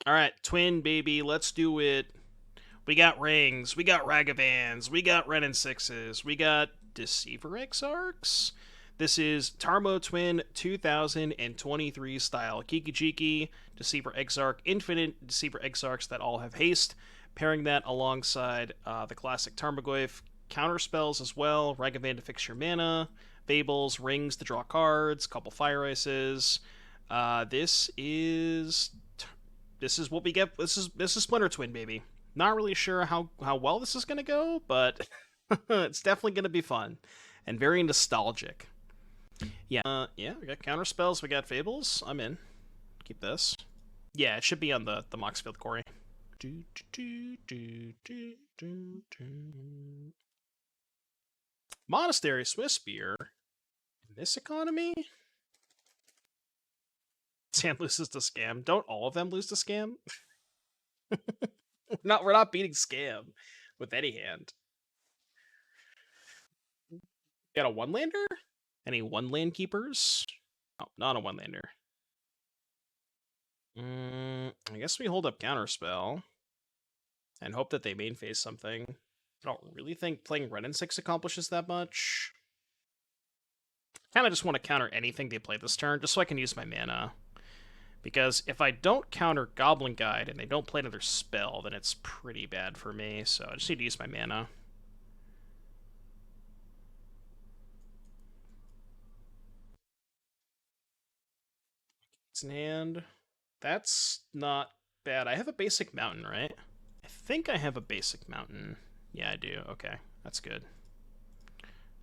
All right, twin baby, let's do it. We got rings, we got Ragavans, we got Wrenn and Sixes, we got Deceiver Exarchs. This is TarmoTwin 2023 style Kiki-Jiki, Deceiver Exarch, Infinite Deceiver Exarchs that all have haste. Pairing that alongside the classic Tarmogoyf counterspells as well, Ragavan to fix your mana, Fables, rings to draw cards, couple fire ices. This is what we get. This is Splinter Twin, baby. Not really sure how well this is gonna go, but it's definitely gonna be fun and very nostalgic. Yeah. We got counter spells. We got fables. I'm in. Keep this. Yeah, it should be on the Moxfield Quarry. Monastery Swiss beer. In this economy, Sand loses to scam. Don't all of them lose to scam? We're not beating scam with any hand. Got a one lander? Any one land keepers? Oh, not a one lander. I guess we hold up counterspell and hope that they main phase something. I don't really think playing Wrenn and Six accomplishes that much. Kind of just want to counter anything they play this turn, just so I can use my mana. Because if I don't counter Goblin Guide and they don't play another spell, then it's pretty bad for me, so I just need to use my mana. It's in hand. That's not bad. I have a basic mountain, right? I think I have a basic mountain. Yeah, I do. Okay, that's good.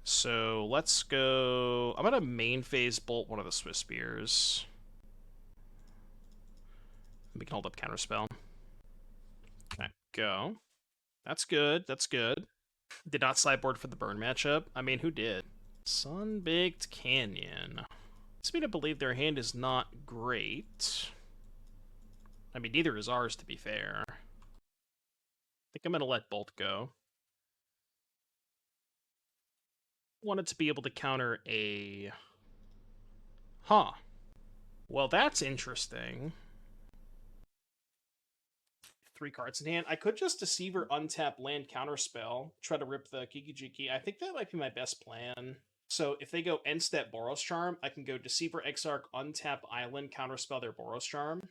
So let's go... I'm going to main phase bolt one of the Swiss Spears. We can hold up counterspell. Okay, go. That's good. That's good. Did not sideboard for the burn matchup. I mean, who did? Sun-Baked Canyon. Leads me to believe their hand is not great. I mean, neither is ours, to be fair. I think I'm going to let Bolt go. Wanted to be able to counter a... Huh. Well, that's interesting. 3 cards in hand. I could just Deceiver untap land counterspell, try to rip the Kiki-Jiki. I think that might be my best plan. So if they go end step Boros Charm, I can go Deceiver Exarch, untap Island, counterspell their Boros Charm.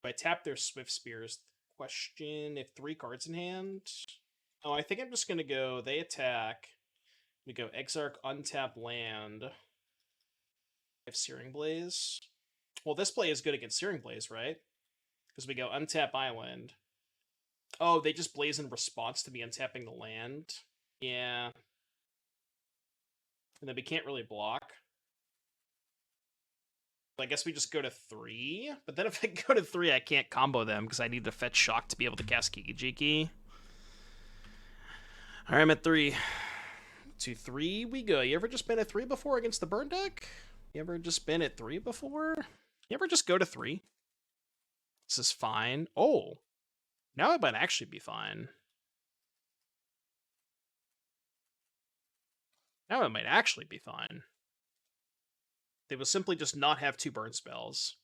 If I tap their Swift Spears, question if 3 cards in hand. Oh, I think I'm just gonna go. They attack. We go Exarch, untap land. I have Searing Blaze. Well, this play is good against Searing Blaze, right? Because we go untap Island. Oh, they just blaze in response to me untapping the land. Yeah. And then we can't really block. I guess we just go to 3. But then if I go to 3, I can't combo them because I need to fetch Shock to be able to cast Kiki-Jiki. Alright, I'm at 3. To 3 we go. You ever just been at 3 before against the burn deck? You ever just been at 3 before? You ever just go to 3? This is fine. Oh, now it might actually be fine. Now it might actually be fine. They will simply just not have 2 burn spells.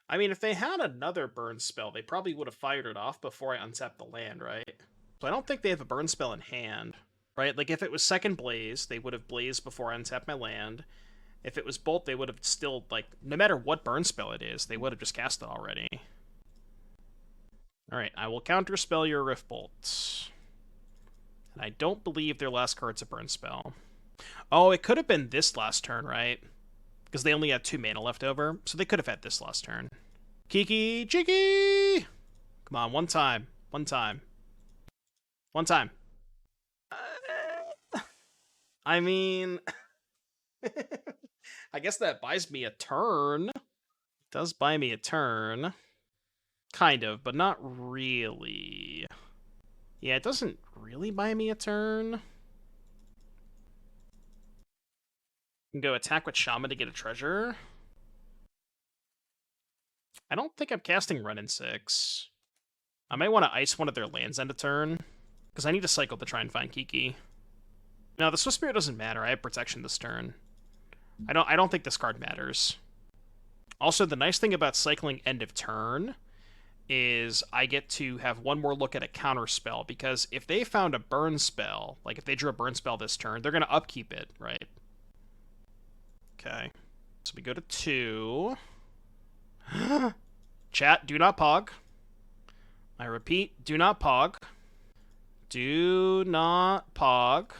I mean, if they had another burn spell, they probably would have fired it off before I untapped the land, right? So I don't think they have a burn spell in hand, right? Like, if it was second blaze, they would have blazed before I untapped my land. If it was bolt, they would have still, like, no matter what burn spell it is, they would have just cast it already. Alright, I will counterspell your Rift Bolt. And I don't believe their last card's a burn spell. Oh, it could have been this last turn, right? Because they only had 2 mana left over, so they could have had this last turn. Kiki-Jiki! Come on, one time. One time. One time. I mean... I guess that buys me a turn. It does buy me a turn. Kind of, but not really. Yeah, it doesn't really buy me a turn. I can go attack with Shaman to get a treasure. I don't think I'm casting Wrenn and Six. I might want to ice one of their lands end a turn, because I need to cycle to try and find Kiki. No, the Swift Spirit doesn't matter. I have protection this turn. I don't think this card matters. Also, the nice thing about cycling end of turn is I get to have one more look at a counterspell, because if they found a burn spell, like if they drew a burn spell this turn, they're going to upkeep it, right? Okay. So we go to 2. Chat, do not pog. I repeat, do not pog. Do not pog.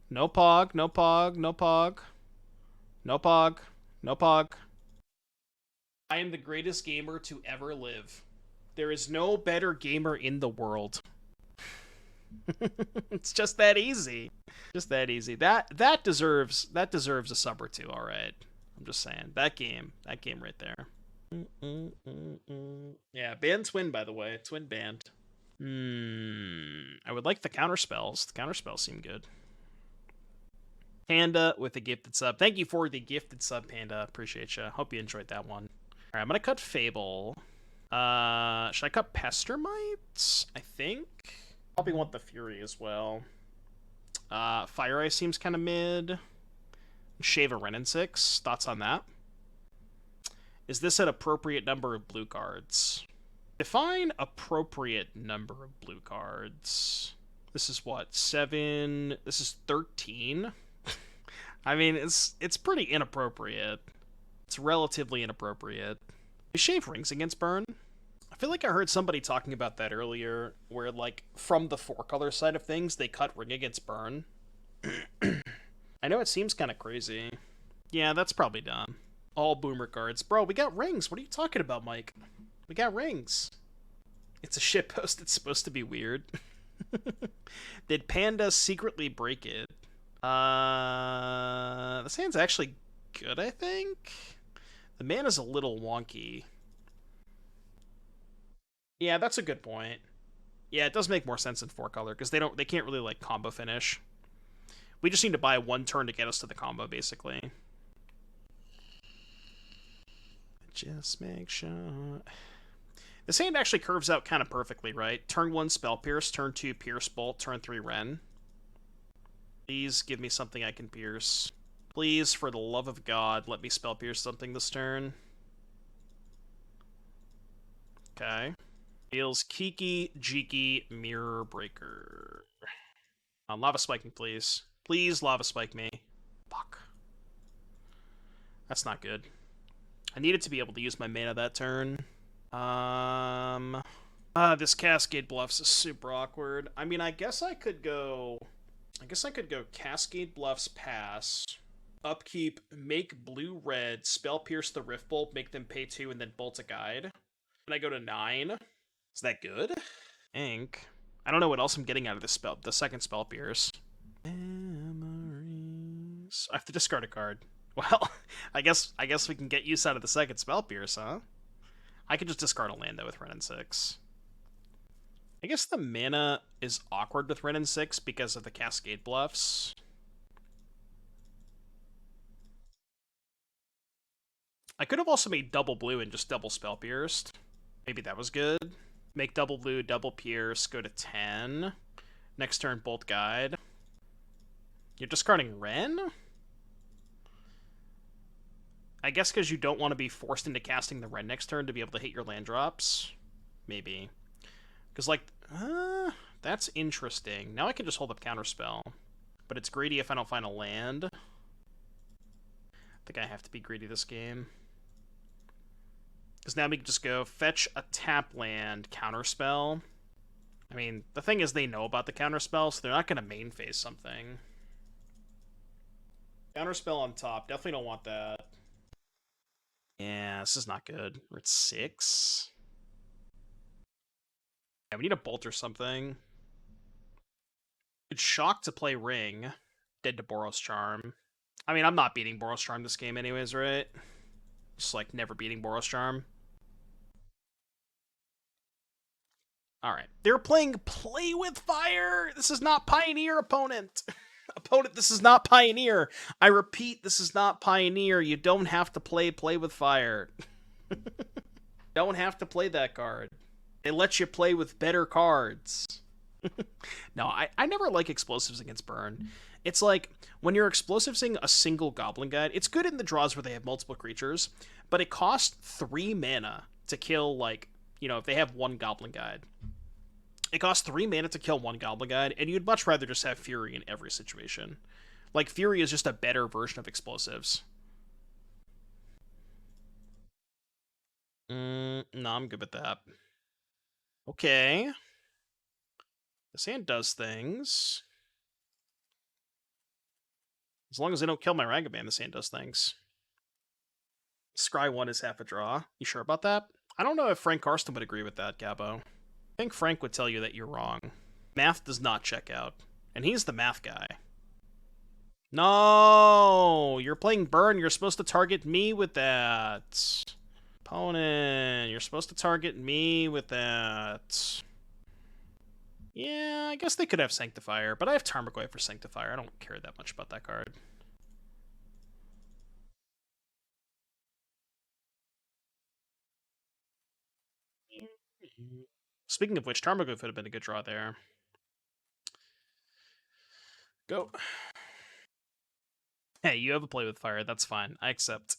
No pog, no pog, no pog. No pog, no pog. I am the greatest gamer to ever live. There is no better gamer in the world. It's just that easy. Just that easy. That deserves a sub or two, all right. I'm just saying. That game right there. Yeah, ban Twin, by the way. Twin banned. I would like the counterspells. The counterspells seem good. Panda with a gifted sub. Thank you for the gifted sub, Panda. Appreciate you. Hope you enjoyed that one. All right, I'm gonna cut Fable. Should I cut Pestermite? I think. Probably want the Fury as well. Fire Ice seems kind of mid. Shave a Wrenn and Six. Thoughts on that? Is this an appropriate number of blue cards? Define appropriate number of blue cards. This is what? 7. This is 13. I mean, it's pretty inappropriate. It's relatively inappropriate. You shave rings against burn? I feel like I heard somebody talking about that earlier, where, like, from the 4-color side of things, they cut ring against burn. I know it seems kind of crazy. Yeah, that's probably dumb. All boomer cards. Bro, we got rings. What are you talking about, Mike? We got rings. It's a shitpost. It's supposed to be weird. Did Panda secretly break it? This hand's actually good, I think. The mana's a little wonky. Yeah, that's a good point. Yeah, it does make more sense in 4-color, because they can't really, like, combo finish. We just need to buy 1 turn to get us to the combo, basically. Just make sure. This hand actually curves out kind of perfectly, right? Turn 1, Spell Pierce. Turn 2, Pierce Bolt. Turn 3, Wrenn. Please give me something I can pierce. Please, for the love of God, let me Spell Pierce something this turn. Okay. Deals Kiki-Jiki Mirror Breaker. Lava Spike me, please. Please Lava Spike me. Fuck. That's not good. I needed to be able to use my mana that turn. This Cascade Bluffs is super awkward. I mean, I guess I could go Cascade Bluffs, pass, upkeep, make blue-red, Spell Pierce the Rift Bolt, make them pay 2, and then Bolt a Guide. And I go to 9. Is that good? Ink. I don't know what else I'm getting out of this spell. The second Spell Pierce. Memories. I have to discard a card. Well, I guess we can get use out of the second Spell Pierce, huh? I could just discard a land, though, with Wrenn and Six. I guess the mana is awkward with Wrenn and Six because of the Cascade Bluffs. I could have also made double blue and just double Spell Pierced. Maybe that was good. Make double blue, double pierce, go to 10. Next turn, Bolt Guide. You're discarding Wrenn? I guess because you don't want to be forced into casting the Wrenn next turn to be able to hit your land drops. Maybe. Because, like, that's interesting. Now I can just hold up Counterspell. But it's greedy if I don't find a land. I think I have to be greedy this game. Because now we can just go fetch a tap land, Counterspell. I mean, the thing is they know about the Counterspell, so they're not going to main phase something. Counterspell on top. Definitely don't want that. Yeah, this is not good. We're at 6. Yeah, we need a bolt or something. It's shock to play Ring. Dead to Boros Charm. I mean, I'm not beating Boros Charm this game anyways, right? Just, like, never beating Boros Charm. Alright. They're playing Play with Fire! This is not Pioneer, opponent! Opponent, this is not Pioneer! I repeat, this is not Pioneer. You don't have to play with Fire. Don't have to play that card. They let you play with better cards. No, I never like explosives against burn. It's like, when you're explosivesing a single Goblin Guide, it's good in the draws where they have multiple creatures, but it costs 3 mana to kill, like, you know, if they have one Goblin Guide. It costs 3 mana to kill one Goblin Guide, and you'd much rather just have Fury in every situation. Like, Fury is just a better version of explosives. No, I'm good with that. Okay. This hand does things. As long as they don't kill my Ragavan, this hand does things. Scry 1 is half a draw. You sure about that? I don't know if Frank Karsten would agree with that, Gabo. I think Frank would tell you that you're wrong. Math does not check out. And he's the math guy. No! You're playing Burn. You're supposed to target me with that. Opponent, you're supposed to target me with that. Yeah, I guess they could have Sanctifier, but I have Tarmogoyf for Sanctifier. I don't care that much about that card. Speaking of which, Tarmogoyf would have been a good draw there. Go. Hey, you have a play with fire. That's fine. I accept.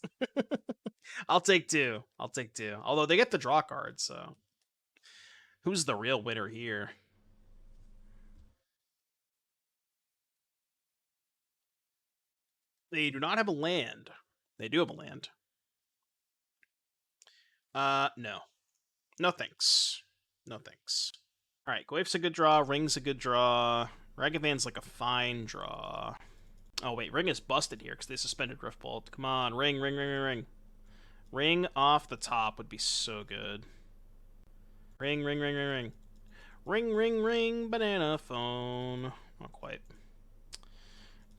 I'll take 2. I'll take 2. Although they get the draw card, so... Who's the real winner here? They do not have a land. They do have a land. No. No thanks. No thanks. Alright, Goyf's a good draw. Ring's a good draw. Ragavan's like a fine draw. Oh, wait. Ring is busted here because they suspended Riftbolt. Come on. Ring, ring, ring, ring, ring. Ring off the top would be so good. Ring, ring, ring, ring, ring. Ring, ring, ring, banana phone. Not quite.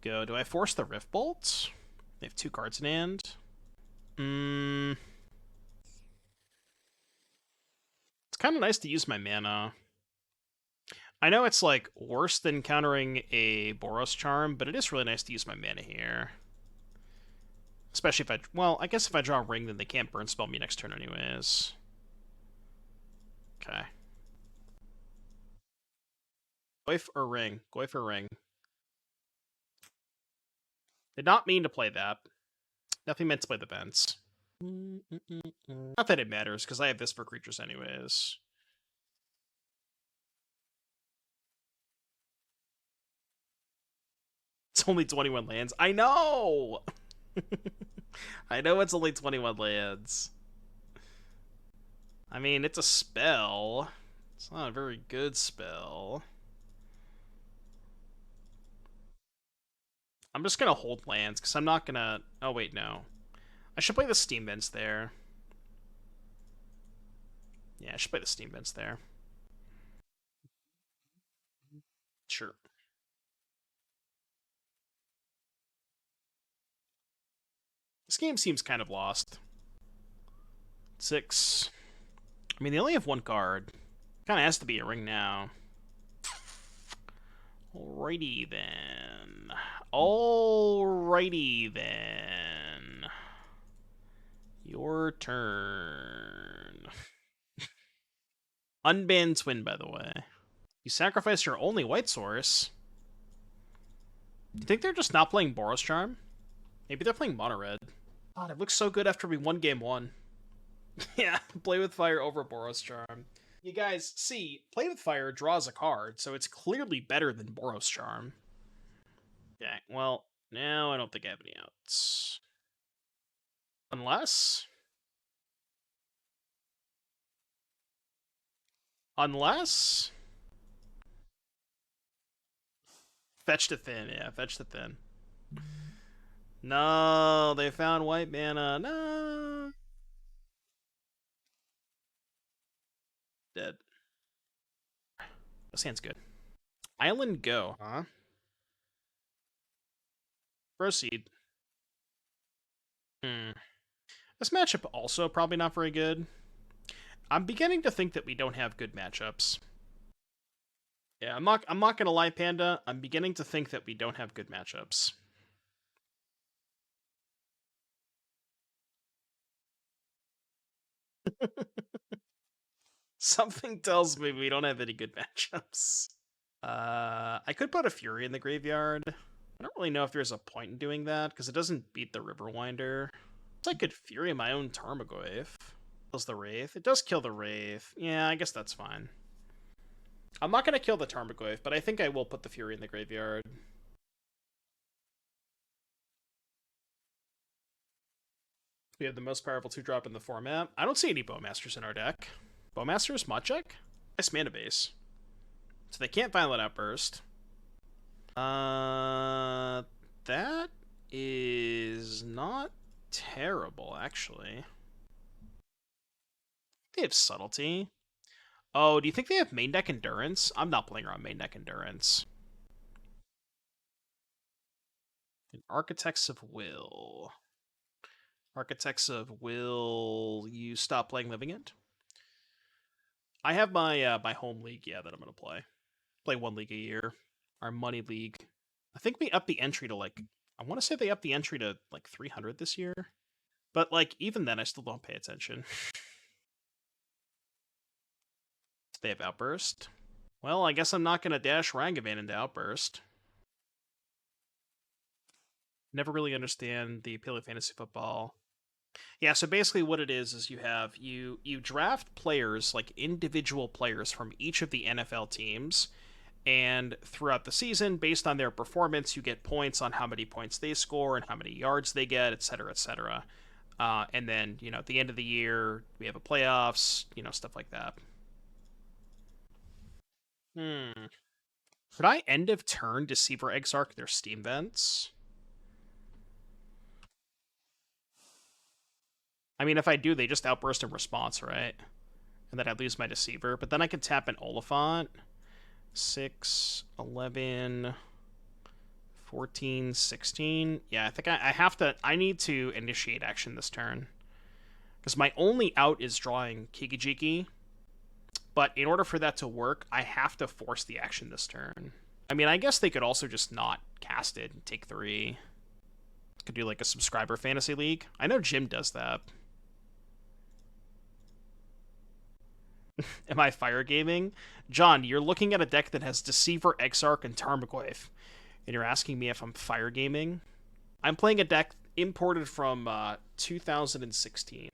Go. Do I force the Riftbolt? They have 2 cards in hand. It's kind of nice to use my mana. I know it's, like, worse than countering a Boros Charm, but it is really nice to use my mana here. Especially if I... Well, I guess if I draw a Ring, then they can't burn spell me next turn anyways. Okay. Goyf or Ring? Goyf or Ring? Did not mean to play that. Definitely meant to play the vents. Not that it matters, because I have this for creatures anyways. It's only 21 lands. I know! I know it's only 21 lands. I mean, it's a spell. It's not a very good spell. I'm just gonna hold lands, because I'm not gonna... Oh, wait, no. I should play the Steam Vents there. Yeah, I should play the Steam Vents there. Sure. This game seems kind of lost. 6. I mean, they only have 1 card. Kind of has to be a Ring now. Alrighty then. Alrighty then. Your turn. Unbanned Twin, by the way. You sacrifice your only white source. Do you think they're just not playing Boros Charm? Maybe they're playing Mono Red. God, it looks so good after we won game 1. Yeah, Play with Fire over Boros Charm. You guys, see, Play with Fire draws a card, so it's clearly better than Boros Charm. Okay, well, now I don't think I have any outs. Unless... Fetch to Thin, yeah, Fetch to Thin. No, they found white mana. No. Dead. This hand's good. Island Go, huh? Proceed. This matchup also probably not very good. I'm beginning to think that we don't have good matchups. Yeah, I'm not gonna lie, Panda. I'm beginning to think that we don't have good matchups. Something tells me we don't have any good matchups. I could put a Fury in the graveyard. I don't really know if there's a point in doing that, because it doesn't beat the Riverwinder. I could Fury my own Tarmogoyf. Kills the Wraith. It does kill the Wraith. Yeah, I guess that's fine. I'm not going to kill the Tarmogoyf, but I think I will put the Fury in the graveyard. We have the most powerful 2-drop in the format. I don't see any Bowmasters in our deck. Bowmasters, mod check? Nice mana base. So they can't Violent Outburst. That is not terrible, actually. They have Subtlety. Oh, do you think they have main deck Endurance? I'm not playing around main deck Endurance. And Architects of Will. Architects of Will, you stop playing Living End? I have my my home league, yeah, that I'm going to play. Play 1 league a year. Our money league. I think we upped the entry to, like, I want to say they upped the entry to, like, 300 this year. But, like, even then, I still don't pay attention. They have Outburst. Well, I guess I'm not going to dash Ragavan into Outburst. Never really understand the appeal of fantasy football. Yeah, so basically what it is you draft players, like individual players from each of the NFL teams, and throughout the season, based on their performance, you get points on how many points they score and how many yards they get, etc., etc. And then, at the end of the year, we have a playoffs, stuff like that. Could I end of turn Deceiver Exarch their Steam Vents? I mean, if I do, they just outburst in response, right? And then I lose my Deceiver. But then I can tap an Oliphant. 6, 11, 14, 16. Yeah, I think I have to... I need to initiate action this turn. Because my only out is drawing Kiki-Jiki. But in order for that to work, I have to force the action this turn. I mean, I guess they could also just not cast it and take 3. Could do like a subscriber fantasy league. I know Jim does that. Am I fire gaming? John, you're looking at a deck that has Deceiver, Exarch, and Tarmogoyf, and you're asking me if I'm fire gaming? I'm playing a deck imported from 2016.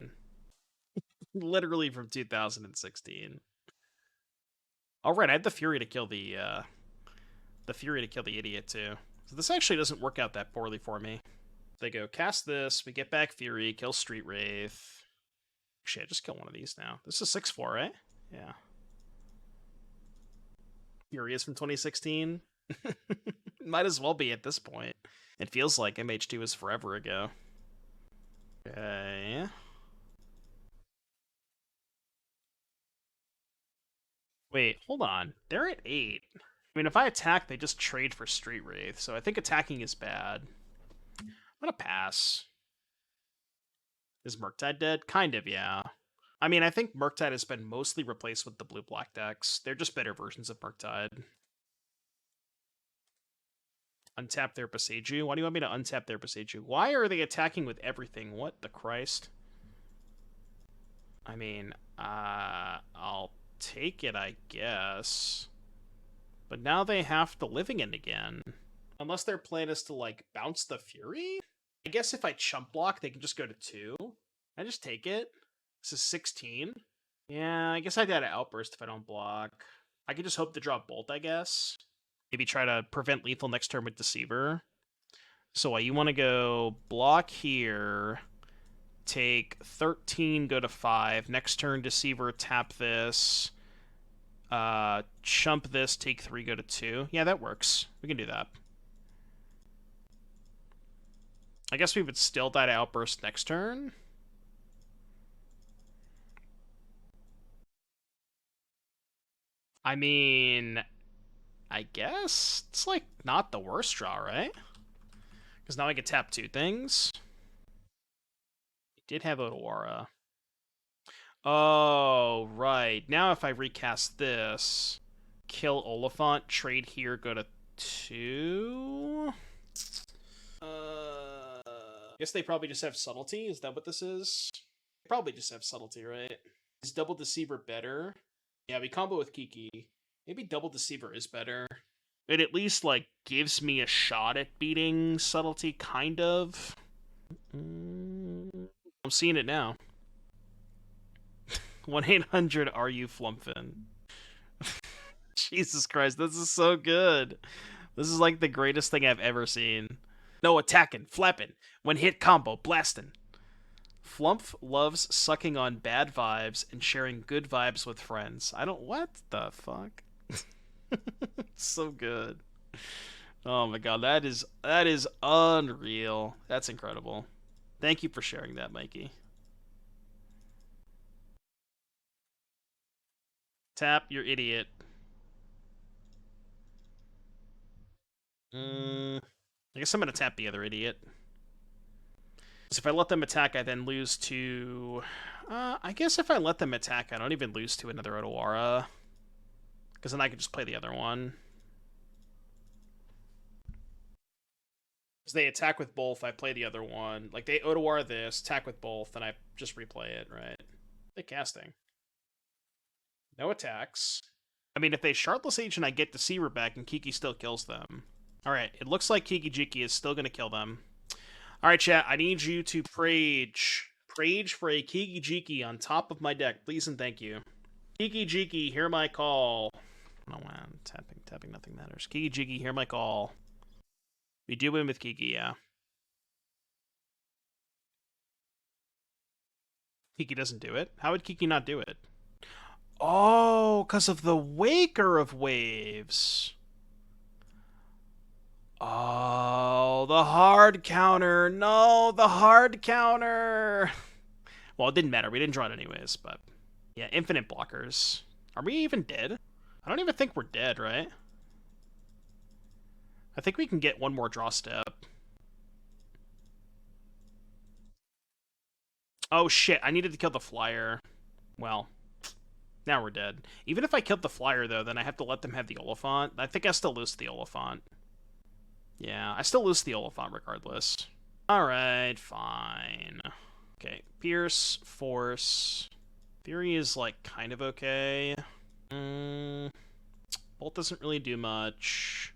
Literally from 2016. All right, I had the Fury to kill the idiot too. So this actually doesn't work out that poorly for me. They go cast this, we get back Fury, kill Street Wraith. Actually, I just kill one of these now. This is 6/4, right? Yeah. Fury is from 2016. Might as well be at this point. It feels like MH2 was forever ago. Okay. Wait, hold on. They're at 8. I mean, if I attack, they just trade for Street Wraith, so I think attacking is bad. I'm gonna pass. Is Murktide dead? Kind of, yeah. I mean, I think Murktide has been mostly replaced with the blue-black decks. They're just better versions of Murktide. Untap their Boseiju? Why do you want me to untap their Boseiju? Why are they attacking with everything? What the Christ? I mean, I'll take it, I guess. But now they have the Living End again. Unless their plan is to, like, bounce the Fury? I guess if I chump block, they can just go to 2. I just take it. This is 16. Yeah, I guess I got an Outburst if I don't block. I could just hope to draw Bolt, I guess. Maybe try to prevent lethal next turn with Deceiver. So you want to go block here, take 13, go to 5. Next turn, Deceiver, tap this. Chump this, take 3, go to 2. Yeah, that works. We can do that. I guess we would still die to Outburst next turn. I mean, I guess it's, like, not the worst draw, right? Because now I can tap 2 things. I did have Otawara. Oh, right. Now if I recast this, kill Oliphant, trade here, go to 2... I guess they probably just have Subtlety. Is that what this is? They probably just have Subtlety, right? Is Double Deceiver better? Yeah, we combo with Kiki. Maybe Double Deceiver is better. It at least, like, gives me a shot at beating Subtlety, kind of. I'm seeing it now. 1-800 are you flumpin'? Jesus Christ, this is so good. This is like the greatest thing I've ever seen. No attacking, flapping. When hit combo, blasting. Flumph loves sucking on bad vibes and sharing good vibes with friends. I don't... What the fuck? So good. Oh my god, that is unreal. That's incredible. Thank you for sharing that, Mikey. Tap, you're idiot. I guess I'm gonna tap the other idiot. So if I let them attack, I then lose to... I guess if I let them attack, I don't even lose to another Otawara. Because then I could just play the other one. Because they attack with both, I play the other one. Like, they Otawara this, attack with both, and I just replay it, right? They casting. No attacks. I mean, if they Shardless Agent, I get Deceiver back, and Kiki still kills them. Alright, it looks like Kiki-Jiki is still going to kill them. Alright, chat, I need you to Prage. Prage for a Kiki-Jiki on top of my deck, please and thank you. Kiki-Jiki, hear my call. Oh, wow, tapping, nothing matters. Kiki-Jiki, hear my call. We do win with Kiki, yeah. Kiki doesn't do it? How would Kiki not do it? Oh, because of the Waker of Waves. Oh, the hard counter. No, the hard counter. Well, it didn't matter. We didn't draw it anyways, but... Yeah, infinite blockers. Are we even dead? I don't even think we're dead, right? I think we can get one more draw step. Oh, shit. I needed to kill the flyer. Well, now we're dead. Even if I killed the flyer, though, then I have to let them have the Oliphant. I think I still lose the Oliphant. Yeah, I still lose the Oliphant regardless. Alright, fine. Okay, Pierce, Force. Fury is, like, kind of okay. Bolt doesn't really do much.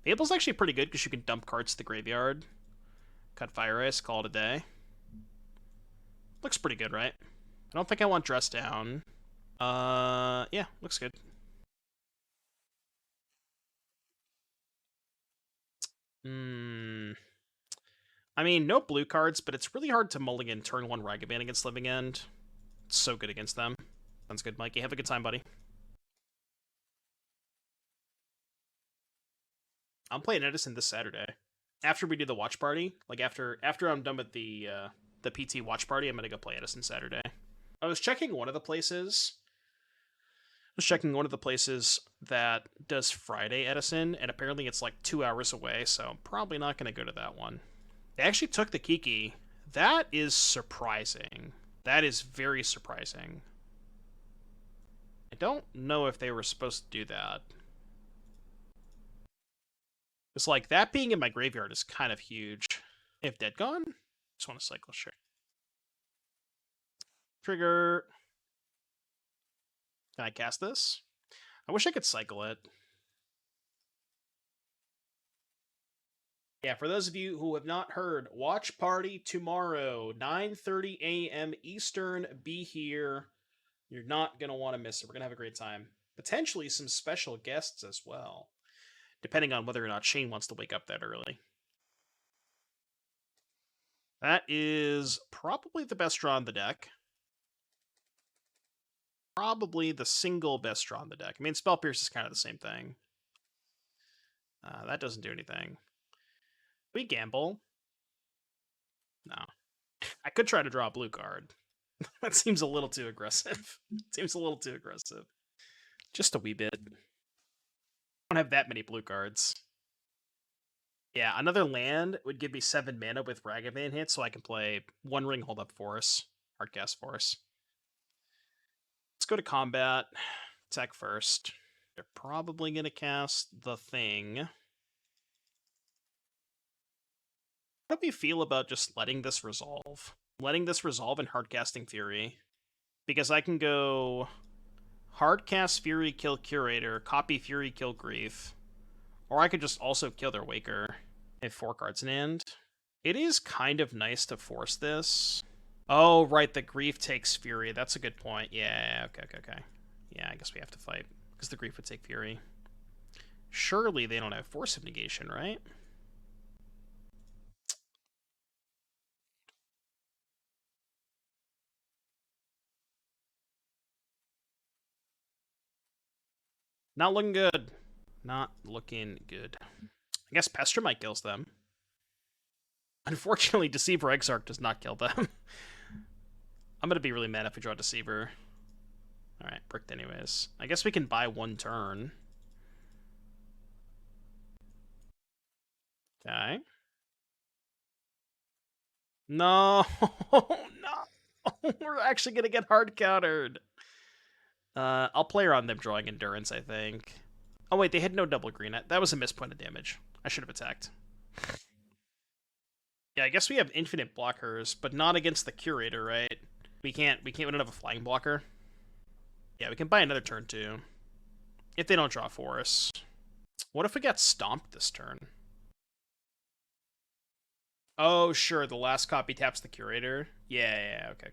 Fable's actually pretty good because you can dump cards to the graveyard. Cut Fire Ice, call it a day. Looks pretty good, right? I don't think I want Dress Down. Yeah, looks good. I mean, no blue cards, but it's really hard to mulligan turn 1 Ragavan against Living End. It's so good against them. Sounds good, Mikey. Have a good time, buddy. I'm playing Edison this Saturday. After we do the watch party, like after I'm done with the PT watch party, I'm gonna go play Edison Saturday. I was checking one of the places. That does Friday Edison, and apparently it's like 2 hours away, so I'm probably not gonna go to that one. They actually took the Kiki. That is surprising. That is very surprising. I don't know if they were supposed to do that. It's like, that being in my graveyard is kind of huge. They have Dead Gone? Just want to cycle, sure. Trigger. Can I cast this? I wish I could cycle it. Yeah, for those of you who have not heard, watch party tomorrow, 9:30 a.m. Eastern. Be here. You're not going to want to miss it. We're going to have a great time. Potentially some special guests as well, depending on whether or not Shane wants to wake up that early. That is probably the best draw in the deck. Probably the single best draw in the deck. I mean, Spell Pierce is kind of the same thing. That doesn't do anything. We gamble. No. I could try to draw a blue card. That seems a little too aggressive. Just a wee bit. I don't have that many blue cards. Yeah, another land would give me 7 mana with Ragavan hit, so I can play One Ring Hold Up Force, Hardcast Force. Let's go to combat. Attack first. They're probably going to cast the thing. How do we feel about just letting this resolve? Letting this resolve and hardcasting Fury. Because I can go hardcast Fury, kill Curator, copy Fury, kill Grief. Or I could just also kill their Waker. I have 4 cards in hand. It is kind of nice to force this. Oh, right, the Grief takes Fury. That's a good point. Yeah, okay. Yeah, I guess we have to fight, because the Grief would take Fury. Surely they don't have Force of Negation, right? Not looking good. Not looking good. I guess Pestermite kills them. Unfortunately, Deceiver Exarch does not kill them. I'm gonna be really mad if we draw Deceiver. Alright, bricked anyways. I guess we can buy one turn. Okay. No! No! We're actually gonna get hard countered. I'll play around them drawing Endurance, I think. Oh wait, they had no double green. That was a mispoint of damage. I should have attacked. Yeah, I guess we have infinite blockers, but not against the Curator, right? We don't have a flying blocker. Yeah, we can buy another turn too. If they don't draw Force. What if we got stomped this turn? Oh, sure, the last copy taps the Curator. Yeah, okay.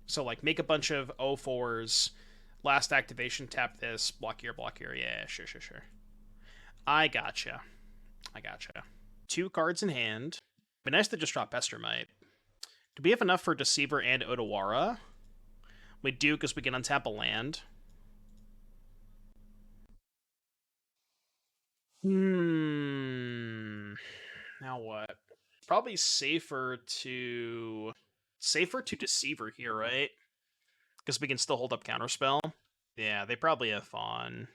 So, like, make a bunch of 0-4s, last activation, tap this, block here, yeah, sure. I gotcha. 2 cards in hand. Be nice to just drop Pestermite. Do we have enough for Deceiver and Otawara? We do, because we can untap a land. Now what? Probably safer to Deceiver here, right? Because we can still hold up Counterspell. Yeah, they probably have Fawn.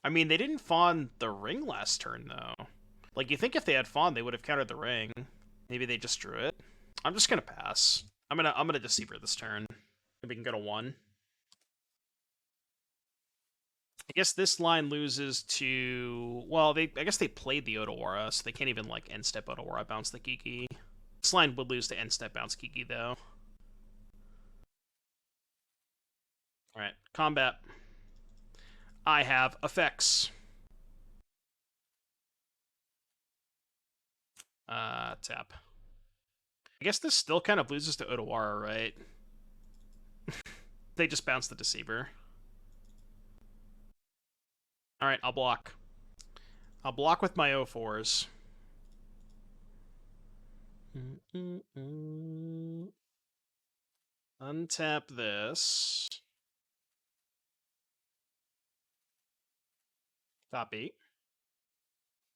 I mean, they didn't Fawn the ring last turn, though. Like, you think if they had Fawn, they would have countered the ring. Maybe they just drew it. I'm just gonna pass. I'm gonna Deceiver this turn. Maybe we can go to 1. I guess this line loses to... Well, I guess they played the Otawara, so they can't even, like, end-step Otawara bounce the Kiki. This line would lose to end-step bounce Kiki, though. Alright, combat. I have effects. Tap. I guess this still kind of loses to Otawara, right? They just bounce the Deceiver. Alright, I'll block. I'll block with my 0-4s. Untap this. Copy.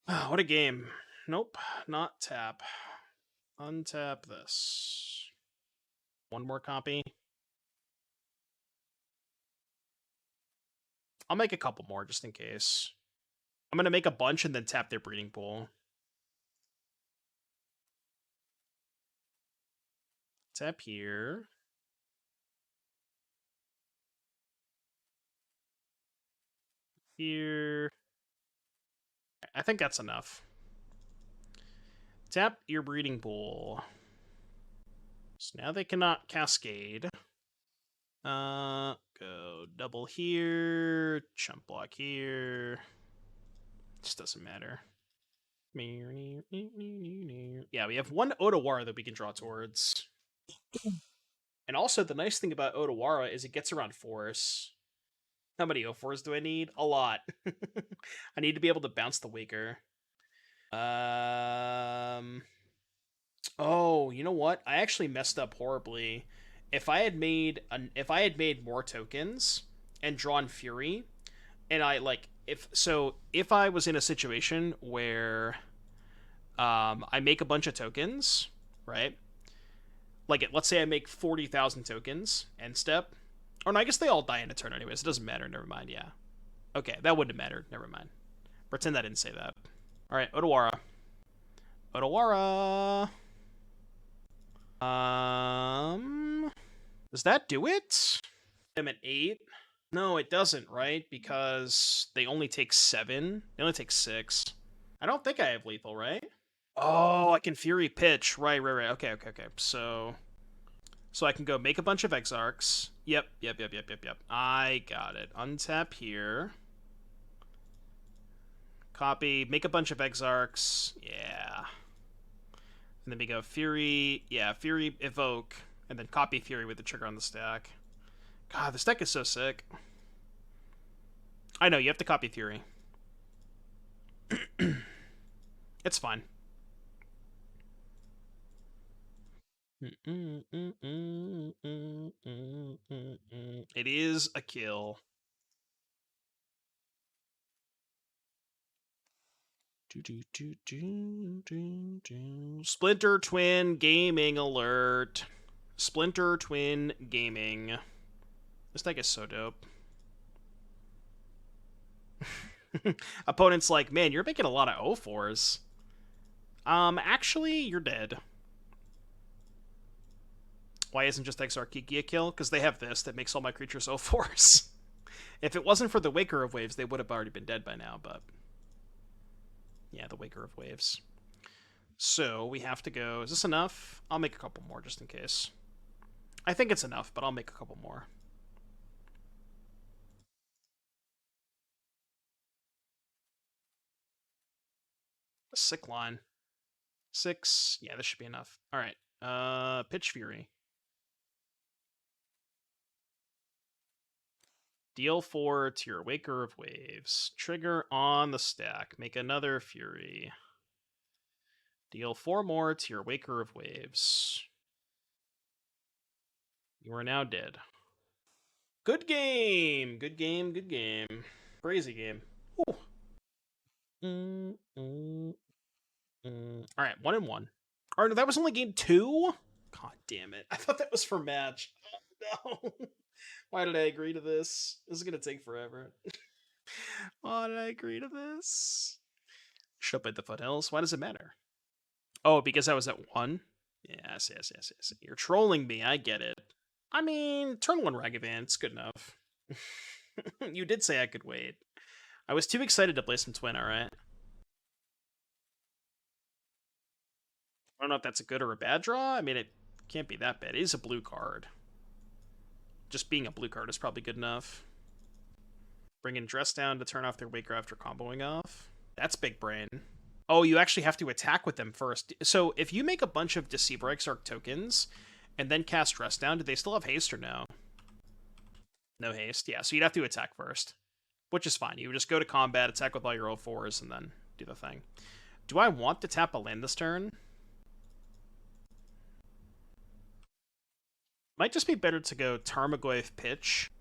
Oh, what a game. Nope, not tap. Untap this. One more copy. I'll make a couple more just in case. I'm gonna make a bunch and then tap their breeding pool. Tap here. Here. I think that's enough. Tap your breeding pool. So now they cannot cascade. Go double here, chump block here. Just doesn't matter. Yeah, we have one Otawara that we can draw towards. And also, the nice thing about Otawara is it gets around Force. How many O4s do I need? A lot. I need to be able to bounce the Waker. Oh, you know what? I actually messed up horribly. If I had made more tokens and drawn Fury, and if I was in a situation where I make a bunch of tokens, right? Like, let's say I make 40,000 tokens end step. Or no, I guess they all die in a turn anyways. It doesn't matter. Never mind. Yeah. Okay, that wouldn't have mattered. Never mind. Pretend I didn't say that. All right, Otawara. Does that do it? I'm at 8. No, it doesn't, right? Because they only take 7. They only take 6. I don't think I have lethal, right? Oh, I can Fury Pitch. Right. Okay. So I can go make a bunch of Exarchs. Yep. I got it. Untap here. Copy. Make a bunch of Exarchs. Yeah. And then we go Fury. Yeah, Fury Evoke. And then copy Fury with the trigger on the stack. God, this deck is so sick. I know, you have to copy Fury. It's fine. It is a kill. Splinter Twin Gaming alert. Splinter Twin Gaming. This deck is so dope. Opponent's like, man, you're making a lot of O4s. Actually, you're dead. Why isn't just Exarch Kiki a kill? Because they have this that makes all my creatures O4s. If it wasn't for the Waker of Waves, they would have already been dead by now, but... yeah, the Waker of Waves. So, we have to go... is this enough? I'll make a couple more, just in case. I think it's enough, but I'll make a couple more. A sick line. 6. Yeah, this should be enough. Alright. Pitch Fury. Deal 4 to your Waker of Waves. Trigger on the stack. Make another Fury. Deal 4 more to your Waker of Waves. You are now dead. Good game! Good game, good game. Crazy game. Alright, 1-1. Or no, that was only game 2? God damn it. I thought that was for match. Oh, no. Why did I agree to this? This is gonna take forever. Why did I agree to this? Should have played the Foothills. Why does it matter? Oh, because I was at 1? Yes. You're trolling me, I get it. I mean, turn 1 Ragavan, it's good enough. You did say I could wait. I was too excited to play some Twin, alright? I don't know if that's a good or a bad draw. I mean, it can't be that bad. It is a blue card. Just being a blue card is probably good enough. Bring in Dress Down to turn off their Waker after comboing off. That's big brain. Oh, you actually have to attack with them first. So if you make a bunch of Deceiver Exarch tokens and then cast Dress Down, do they still have haste or no? No haste. Yeah, so you'd have to attack first, which is fine. You would just go to combat, attack with all your O4s, and then do the thing. Do I want to tap a land this turn? Might just be better to go Tarmogoyf pitch.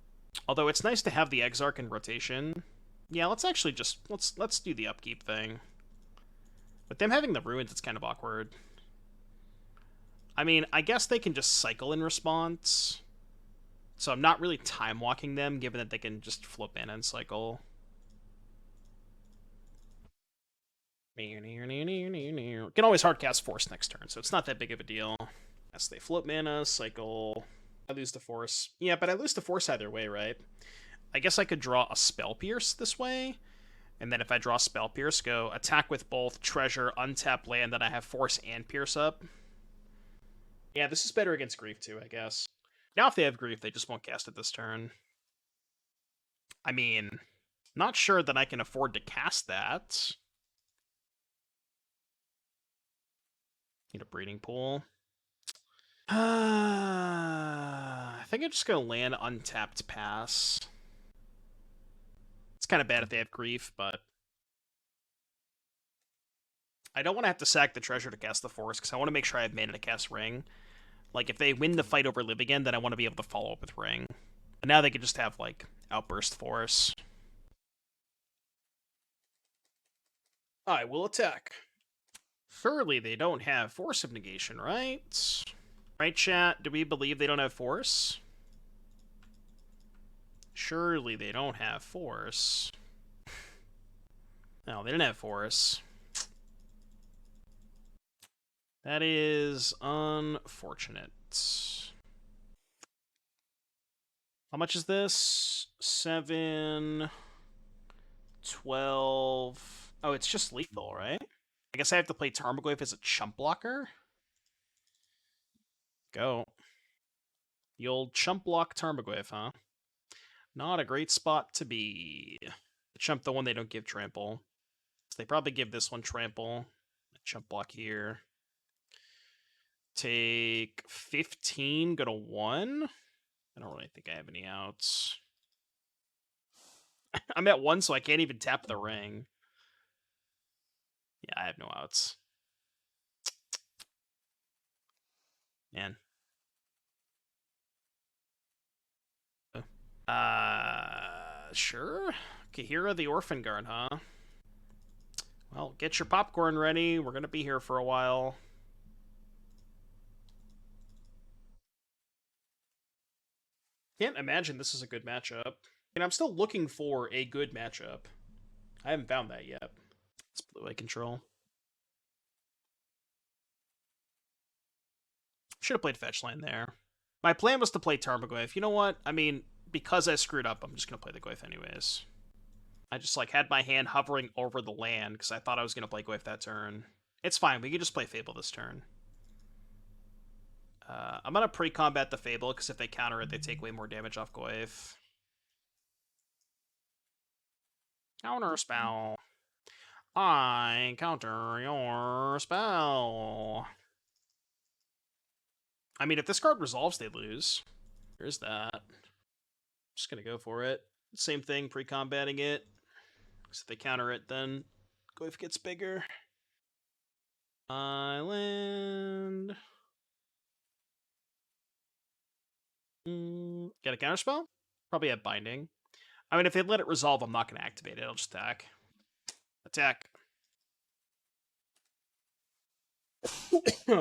Although it's nice to have the Exarch in rotation. Yeah, let's actually just let's do the upkeep thing. With them having the ruins, it's kind of awkward. I mean, I guess they can just cycle in response. So I'm not really time walking them, given that they can just flip mana and cycle. Can always hardcast Force next turn, so it's not that big of a deal. Yes, they flip mana, cycle. I lose the Force. Yeah, but I lose the Force either way, right? I guess I could draw a Spell Pierce this way, and then if I draw Spell Pierce, go attack with both Treasure, untap land, then I have Force and Pierce up. Yeah, this is better against Grief too, I guess. Now if they have Grief, they just won't cast it this turn. I mean, not sure that I can afford to cast that. Need a Breeding Pool. I think I'm just gonna land untapped pass. It's kind of bad if they have Grief, but I don't want to have to sack the Treasure to cast the Force, because I want to make sure I have mana to cast Ring. Like, if they win the fight over Live Again, then I want to be able to follow up with Ring. And now they could just have, like, Outburst Force. I will attack. Surely they don't have Force of Negation, right? Right, chat? Do we believe they don't have Force? Surely they don't have Force. No, they didn't have Force. That is unfortunate. How much is this? 7, 12. Oh, it's just lethal, right? I guess I have to play Tarmogoyf as a chump blocker. Go. The old chump block Tarmogoyf, huh? Not a great spot to be. The chump, the one they don't give trample. So they probably give this one trample. A chump block here. take 15, go to 1. I don't really think I have any outs. I'm at 1, so I can't even tap the ring. Yeah, I have no outs. Man. Sure. Kahira the Orphan Guard, huh? Well, get your popcorn ready. We're gonna be here for a while. Can't imagine this is a good matchup. And I'm still looking for a good matchup. I haven't found that yet. It's blue-eye control. Should have played fetch land there. My plan was to play Tarmogoyf. You know what? I mean, because I screwed up, I'm just going to play the Goyf anyways. I just like had my hand hovering over the land because I thought I was going to play Goyf that turn. It's fine. We can just play Fable this turn. I'm going to pre-combat the Fable because if they counter it, they take way more damage off Goyf. Counterspell. I counter your spell. I mean, if this card resolves, they lose. There's that. Just gonna go for it. Same thing, pre-combating it. Because if they counter it, then Goyf gets bigger. Island. Get a counterspell? Probably have binding. I mean, if they let it resolve, I'm not going to activate it. I'll just attack. Attack.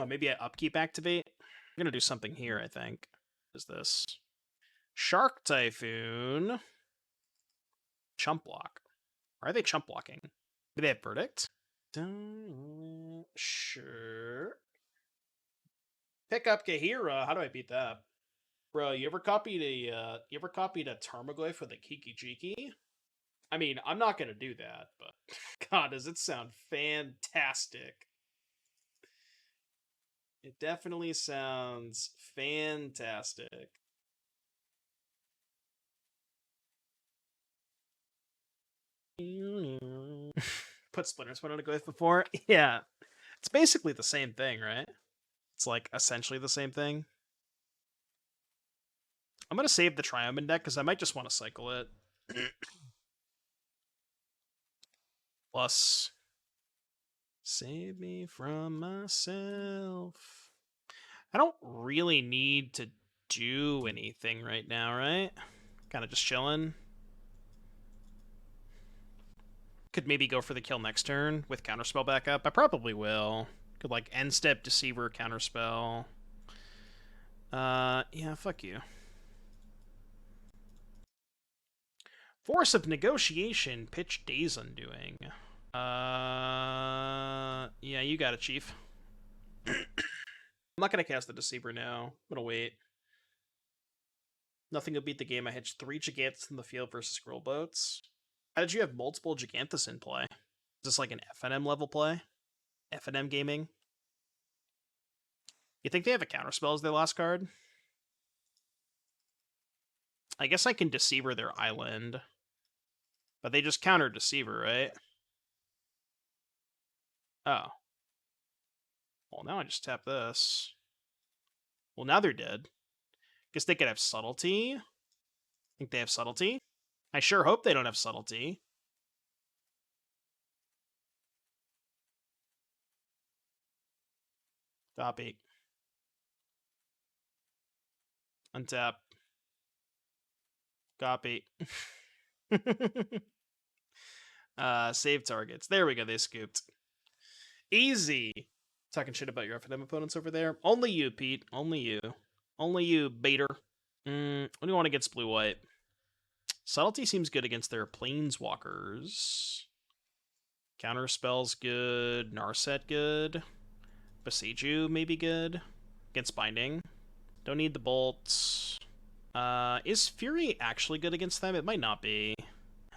Maybe I upkeep activate. I'm going to do something here, I think. What is this? Shark Typhoon. Chump block. Why are they chump blocking? Do they have Verdict? Sure. Pick up Kahira. How do I beat that? Bro, you ever copied a Tarmogoyf with a Kiki-Jiki? I mean, I'm not gonna do that, but God, does it sound fantastic. It definitely sounds fantastic. Put Splinter Spin on a Goyf before? Yeah. It's basically the same thing, right? It's like essentially the same thing. I'm gonna save the Triome deck because I might just want to cycle it. Plus, save me from myself. I don't really need to do anything right now, right? Kind of just chilling. Could maybe go for the kill next turn with Counterspell back up. I probably will. Could like end step Deceiver Counterspell. Yeah, fuck you. Force of Negotiation, pitch Days Undoing. Yeah, you got it, Chief. I'm not gonna cast the Deceiver now. I'm gonna wait. Nothing will beat the game. I hitched 3 Giganthus in the field versus Scroll Boats. How did you have multiple Giganthus in play? Is this like an FNM level play? FNM gaming? You think they have a Counterspell as their last card? I guess I can Deceiver their island. But they just counter Deceiver, right? Oh. Well, now I just tap this. Well, now they're dead. Guess they could have Subtlety. Think they have Subtlety? I sure hope they don't have Subtlety. Copy. Untap. Copy. Save targets. There we go, they scooped. Easy. Talking shit about your FNM opponents over there. Only you, Pete. Only you. Only you, baiter. What do you want against blue-white? Subtlety seems good against their planeswalkers. Counterspell's good. Narset good. Boseiju maybe good. Against binding. Don't need the bolts. Is Fury actually good against them? It might not be.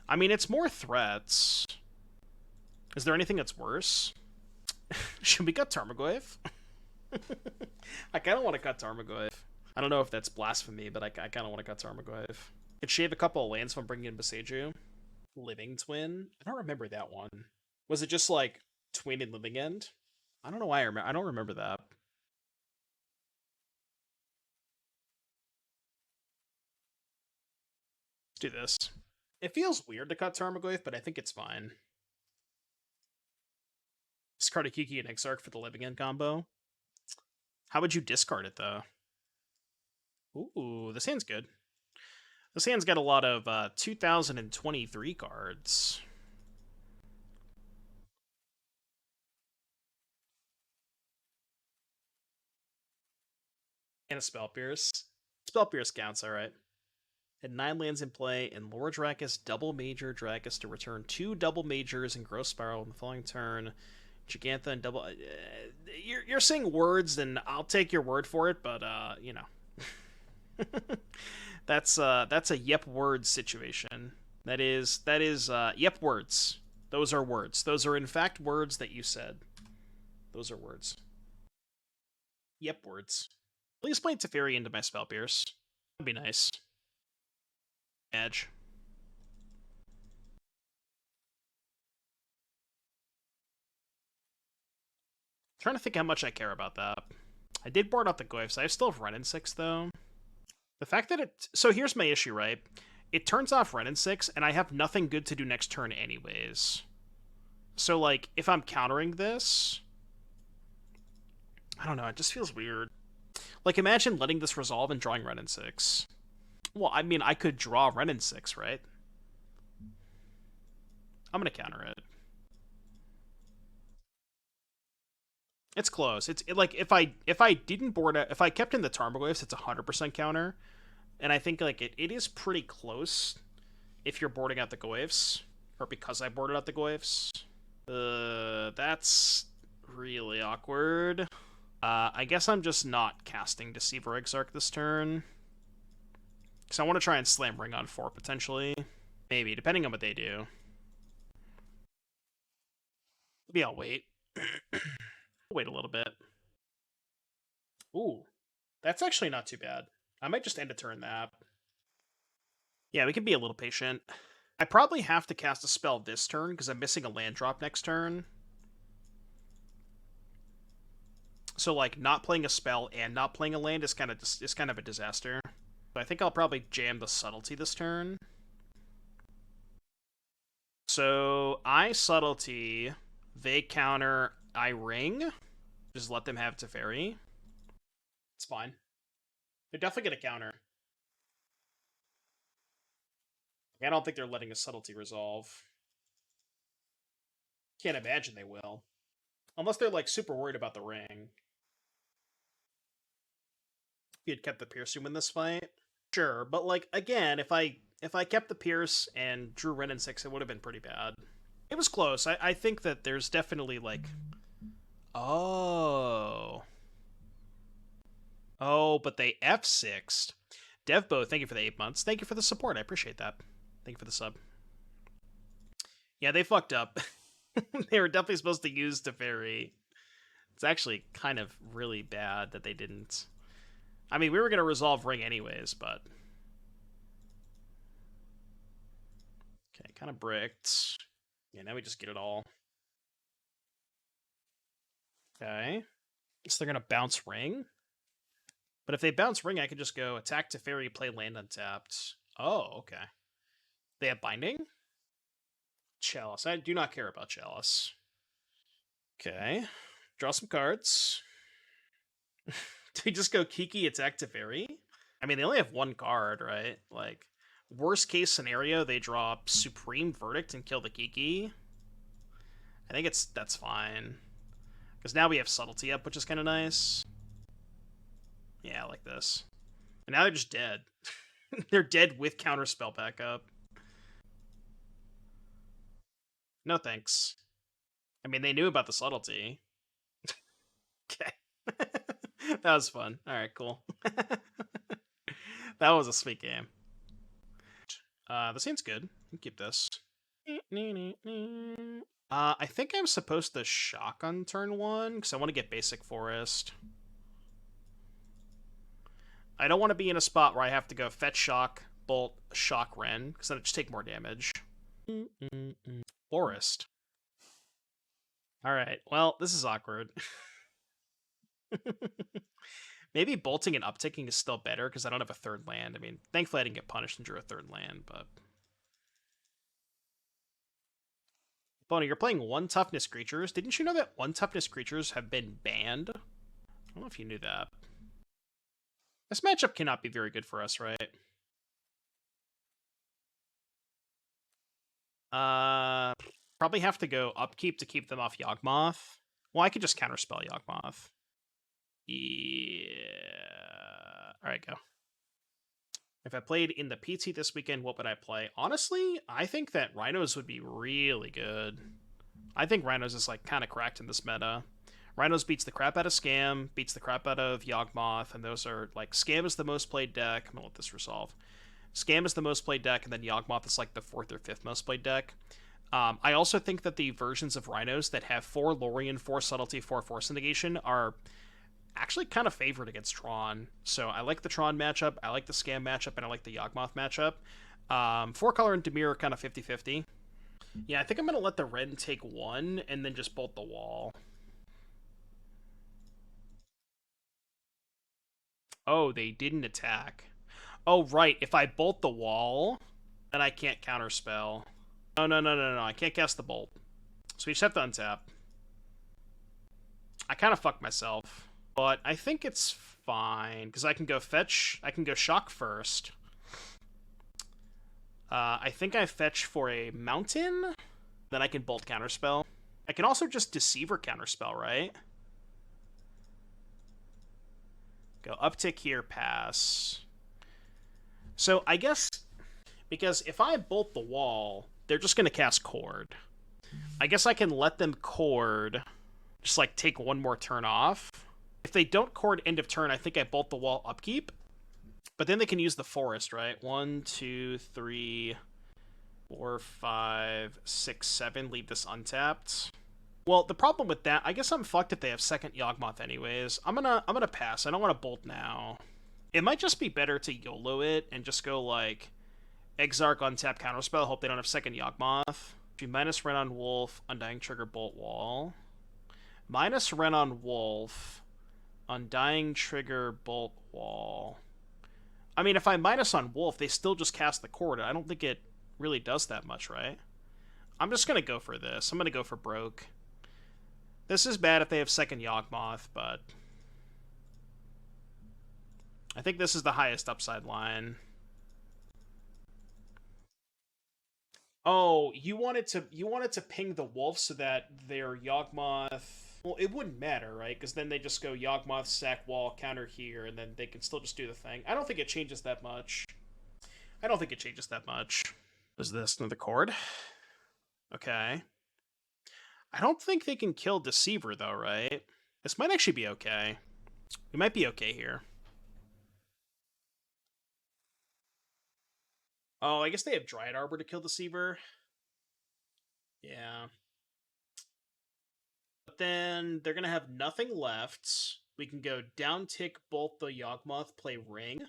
I mean, it's more threats. Is there anything that's worse? Should we cut Tarmogoyf? I kind of want to cut Tarmogoyf. I don't know if that's blasphemy, but I kind of want to cut Tarmogoyf. Could shave a couple of lands from bringing in Boseiju. Living Twin? I don't remember that one. Was it just like Twin and Living End? I don't know why I don't remember that. do this. It feels weird to cut Tarmogoyf, but I think it's fine. Discard a Kiki and Exarch for the Living End combo. How would you discard it, though? Ooh, this hand's good. This hand's got a lot of 2023 cards. And a Spell Pierce. Spell Pierce counts, alright. Had 9 lands in play, and Lord Drakus double major Drakus to return 2 double majors and Growth Spiral in the following turn. Gigantha and double. You're saying words, and I'll take your word for it, but you know, that's a yep words situation. That is yep words. Those are words. Those are in fact words that you said. Those are words. Yep words. Please play Teferi into my Spell Pierce. That'd be nice. Edge. Trying to think how much I care about that. I did board out the Goyfs. I still have Wrenn and Six, though. The fact that it... So here's my issue, right? It turns off Wrenn and Six, and I have nothing good to do next turn anyways. So, like, if I'm countering this... I don't know, it just feels weird. Like, imagine letting this resolve and drawing Wrenn and Six. Well, I mean, I could draw Wrenn and Six, right? I'm gonna counter it. It's close. It's like if I didn't board it, if I kept in the Tarmogoyfs, it's 100% counter, and I think like it is pretty close if you're boarding out the Goyfs, or because I boarded out the Goyfs. That's really awkward. I guess I'm just not casting Deceiver Exarch this turn, because I want to try and slam Ring on 4 potentially, maybe depending on what they do. Maybe I'll wait. Wait a little bit. Ooh, that's actually not too bad. I might just end a turn that. Yeah, we can be a little patient. I probably have to cast a spell this turn because I'm missing a land drop next turn. So like not playing a spell and not playing a land is kind of a disaster. But I think I'll probably jam the Subtlety this turn. So I Subtlety, they counter, I Ring. Just let them have Teferi. It's fine. They're definitely going to counter. I don't think they're letting a Subtlety resolve. Can't imagine they will. Unless they're, like, super worried about the Ring. If he had kept the Pierce to win this fight, sure. But, like, again, if I kept the Pierce and drew Wrenn and Six, it would have been pretty bad. It was close. I think that there's definitely, like... Oh, but they F6'd. Devbo, thank you for the 8 months. Thank you for the support. I appreciate that. Thank you for the sub. Yeah, they fucked up. They were definitely supposed to use Teferi. It's actually kind of really bad that they didn't. I mean, we were going to resolve Ring anyways, but... Okay, kind of bricked. Yeah, now we just get it all. Okay. So they're going to bounce Ring? But if they bounce Ring, I could just go attack Teferi, play land untapped. Oh, okay. They have Binding? Chalice. I do not care about Chalice. Okay. Draw some cards. Do we just go Kiki, attack Teferi? I mean, they only have one card, right? Like, worst case scenario, they draw Supreme Verdict and kill the Kiki. I think that's fine. Because now we have Subtlety up, which is kind of nice. Yeah, like this. And now they're just dead. They're dead with Counterspell back up. No thanks. I mean, they knew about the Subtlety. Okay. That was fun. Alright, cool. That was a sweet game. This hand's good. You can keep this. I think I'm supposed to shock on turn 1, because I want to get basic forest. I don't want to be in a spot where I have to go fetch shock, bolt, shock Wrenn, because then I just take more damage. Forest. Alright, well, this is awkward. Maybe bolting and upticking is still better because I don't have a third land. I mean, thankfully I didn't get punished and drew a third land, but... Bonnie, you're playing 1 toughness creatures. Didn't you know that 1 toughness creatures have been banned? I don't know if you knew that. This matchup cannot be very good for us, right? Probably have to go upkeep to keep them off Yawgmoth. Well, I could just counterspell Yawgmoth. Yeah. Alright, go. If I played in the PT this weekend, what would I play? Honestly, I think that Rhinos would be really good. I think Rhinos is, like, kind of cracked in this meta. Rhinos beats the crap out of Scam, beats the crap out of Yawgmoth, and those are, like, Scam is the most played deck. I'm gonna let this resolve. Scam is the most played deck, and then Yawgmoth is, like, the 4th or 5th most played deck. I also think that the versions of Rhinos that have 4 Lorien, 4 Subtlety, 4 Force of Negation are actually kind of favored against Tron. So I like the Tron matchup, I like the Scam matchup, and I like the Yawgmoth matchup. 4-color and Dimir are kind of 50-50. Yeah, I think I'm going to let the Wrenn take 1 and then just bolt the wall. Oh, they didn't attack. Oh, right. If I bolt the wall, then I can't counterspell. No. I can't cast the bolt. So we just have to untap. I kind of fucked myself. But I think it's fine, because I can go fetch. I can go shock first. I think I fetch for a mountain. Then I can bolt counterspell. I can also just Deceiver counterspell, right? Go uptick here, pass. So I guess, because if I bolt the wall, they're just going to cast Chord. I guess I can let them Chord, just like take 1 more turn off. If they don't Chord end of turn, I think I bolt the wall upkeep. But then they can use the forest, right? 1, 2, 3, 4, 5, 6, 7. Leave this untapped. Well, the problem with that, I guess I'm fucked if they have second Yawgmoth anyways. I'm gonna pass. I don't want to bolt now. It might just be better to YOLO it and just go like Exarch, untap, counterspell. Hope they don't have second Yawgmoth. Minus Wrenn on Wolf, Undying Trigger, bolt wall. Minus Wrenn on Wolf, Undying Trigger, bolt wall. I mean, if I minus on Wolf, they still just cast the Chord. I don't think it really does that much, right? I'm just going to go for this. I'm going to go for broke. This is bad if they have second Yawgmoth, but I think this is the highest upside line. Oh, you wanted to ping the wolf so that their Yawgmoth... Well, it wouldn't matter, right? Because then they just go Yawgmoth, sack wall, counter here, and then they can still just do the thing. I don't think it changes that much. Is this another Chord? Okay. I don't think they can kill Deceiver, though, right? This might actually be okay. We might be okay here. Oh, I guess they have Dryad Arbor to kill Deceiver. Yeah. But then they're going to have nothing left. We can go down tick, bolt the Yawgmoth, play Ring.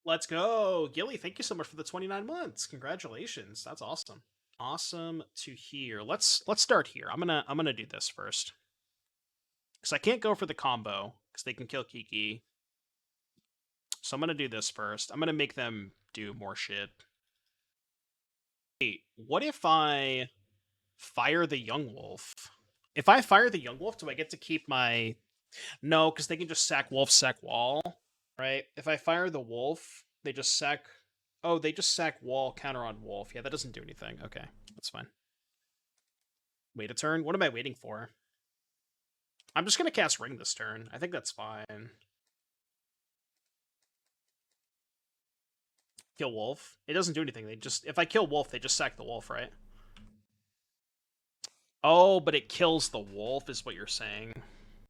Let's go. Gilly, thank you so much for the 29 months. Congratulations. That's awesome. Awesome to hear. Let's start here. I'm gonna do this first. Because I can't go for the combo, because they can kill Kiki. So I'm gonna do this first. I'm gonna make them do more shit. Hey, what if I fire the Young Wolf? If I fire the Young Wolf, do I get to keep my... No, because they can just sack Wolf, sack Wall, right? If I fire the Wolf, they just sack... Oh, they just sack Wall, counter on Wolf. Yeah, that doesn't do anything. Okay, that's fine. Wait a turn? What am I waiting for? I'm just going to cast Ring this turn. I think that's fine. Kill Wolf. It doesn't do anything. They just... If I kill Wolf, they just sack the Wolf, right? Oh, but it kills the Wolf is what you're saying.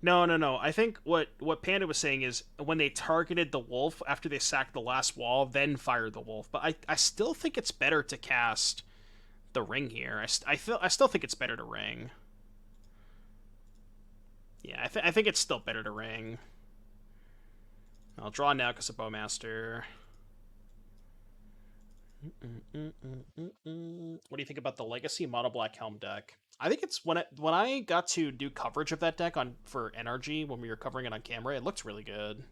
No. I think what Panda was saying is when they targeted the Wolf after they sacked the last wall, then fired the Wolf. But I still think it's better to cast the Ring here. I still think it's better to Ring. Yeah, I think it's still better to Ring. I'll draw now because of Bowmaster. What do you think about the Legacy Mono Black Helm deck? I think it's when I got to do coverage of that deck for NRG when we were covering it on camera, it looked really good.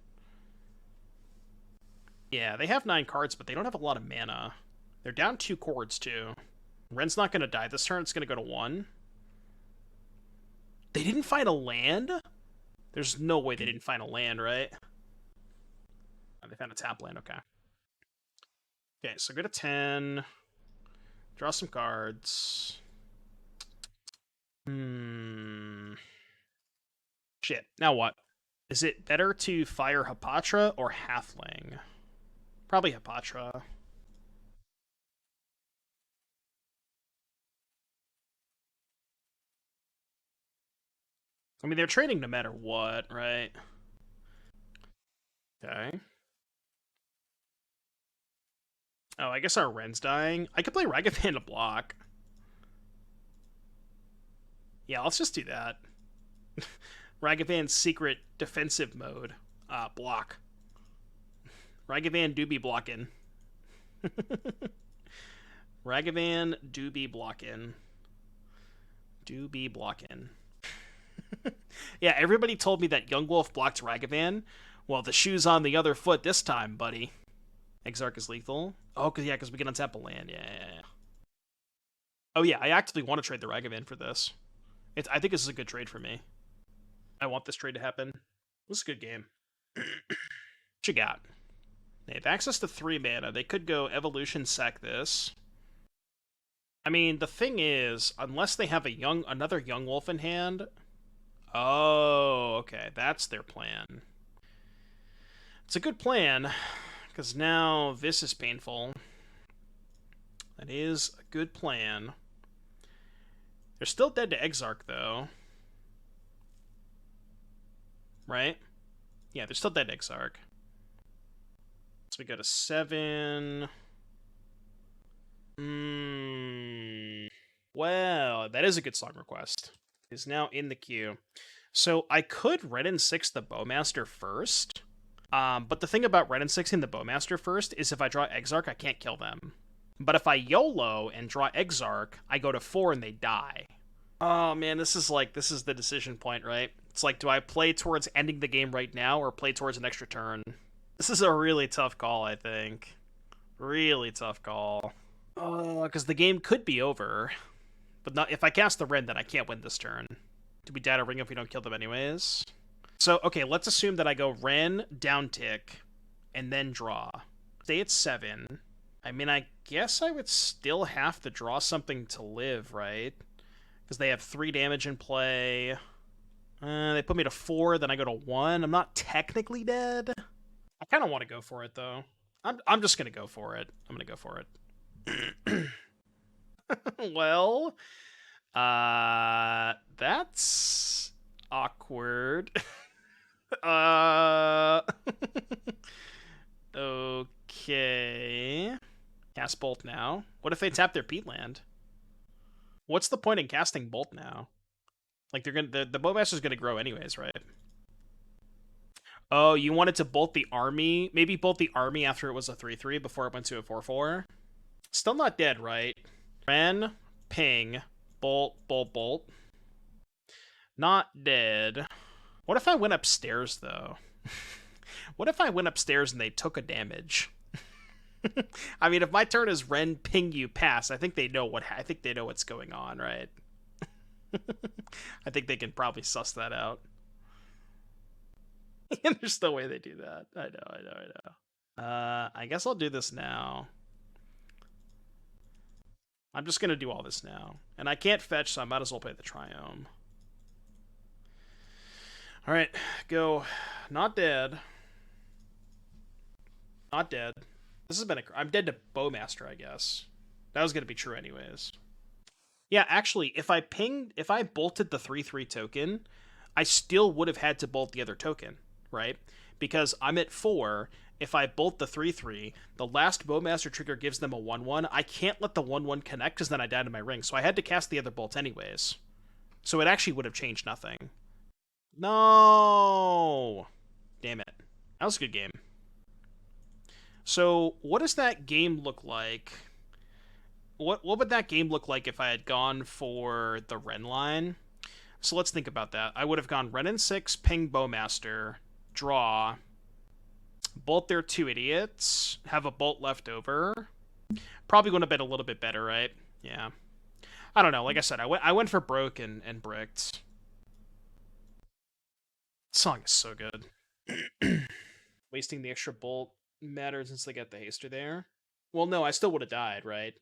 Yeah, they have 9 cards, but they don't have a lot of mana. They're down 2 chords too. Wren's not going to die this turn. It's going to go to 1. They didn't find a land? There's no way they didn't find a land, right? Oh, they found a tap land, okay. Okay, so go to 10. Draw some cards. Shit, now what? Is it better to fire Hapatra or Halfling? Probably Hapatra. I mean, they're trading no matter what, right? Okay. Oh, I guess our Wren's dying. I could play Ragavan to block. Yeah, let's just do that. Ragavan's secret defensive mode. Block. Ragavan do be blocking. Ragavan do be blocking. Do be blocking. Yeah, everybody told me that Young Wolf blocked Ragavan. Well, the shoe's on the other foot this time, buddy. Exarch is lethal. Oh, because we can untap a land. Yeah. Oh, yeah, I actively want to trade the Ragavan for this. I think this is a good trade for me. I want this trade to happen. This is a good game. What you got? They have access to 3 mana. They could go Evolution, sack this. I mean, the thing is, unless they have another Young Wolf in hand... Oh, okay. That's their plan. It's a good plan, because now this is painful. That is a good plan. They're still dead to Exarch, though. Right? Yeah, they're still dead to Exarch. So we go to 7. Well, that is a good song request. Is now in the queue. So I could Wrenn and Six the Bowmaster first. But the thing about Wrenn and Sixing the Bowmaster first is if I draw Exarch, I can't kill them. But if I YOLO and draw Exarch, I go to 4 and they die. Oh man, this is the decision point, right? It's like, do I play towards ending the game right now or play towards an extra turn? This is a really tough call, I think. Really tough call. Oh, because the game could be over. But not if I cast the Wrenn, then I can't win this turn. Do we data ring if we don't kill them anyways? So, okay, let's assume that I go Wrenn, down tick, and then draw. Stay at 7. I mean, I guess I would still have to draw something to live, right? Because they have 3 damage in play. They put me to 4, then I go to 1. I'm not technically dead. I kind of want to go for it, though. I'm just going to go for it. I'm going to go for it. Well, that's awkward. Okay. Cast Bolt now. What if they tap their Peatland? What's the point in casting Bolt now? Like the Bowmaster's gonna grow anyways, right? Oh, you wanted to bolt the army? Maybe bolt the army after it was a 3/3 before it went to a 4/4? Still not dead, right? Wrenn, ping, bolt, bolt, bolt. Not dead. What if I went upstairs, though? What if I went upstairs and they took a damage? I mean, if my turn is Wrenn, ping, you pass, I think they know what's going on, right? I think they can probably suss that out. And there's no way they do that. I know. I guess I'll do this now. I'm just gonna do all this now. And I can't fetch, so I might as well play the Triome. Alright, go. Not dead. Not dead. This has been I'm dead to Bowmaster, I guess. That was gonna be true anyways. Yeah, actually, if I bolted the 3/3 token, I still would have had to bolt the other token, right? Because I'm at 4. If I bolt the 3/3, the last Bowmaster trigger gives them a 1/1. I can't let the 1/1 connect because then I died in my ring. So I had to cast the other bolt anyways. So it actually would have changed nothing. No! Damn it. That was a good game. So what does that game look like what would that game look like if I had gone for the Wrenn line? So let's think about that. I would have gone Wrenn and Six, ping Bowmaster, draw, bolt their 2 idiots, have a bolt left over. Probably would have been a little bit better, right? Yeah. I don't know. Like I said, I went for broke and bricked. Song is so good. Wasting the extra bolt matters since they get the haster there. Well, no, I still would have died, right?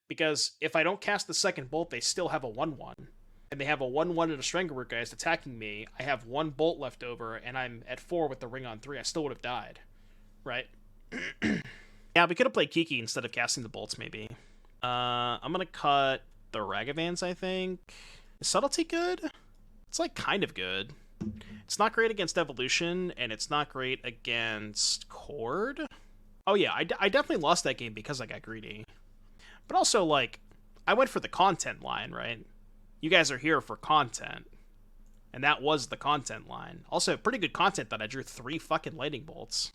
Because if I don't cast the second bolt, they still have a 1/1. And they have a 1/1 and a Strangleroot guys attacking me. I have 1 bolt left over, and I'm at 4 with the ring on 3. I still would have died, right? Yeah, we could have played Kiki instead of casting the bolts, maybe. I'm gonna cut the Ragavans, I think. Is Subtlety good? It's like kind of good. It's not great against Evolution, and it's not great against Chord. Oh yeah, I definitely lost that game because I got greedy. But also, like, I went for the content line, right? You guys are here for content. And that was the content line. Also, pretty good content that I drew 3 fucking lightning bolts.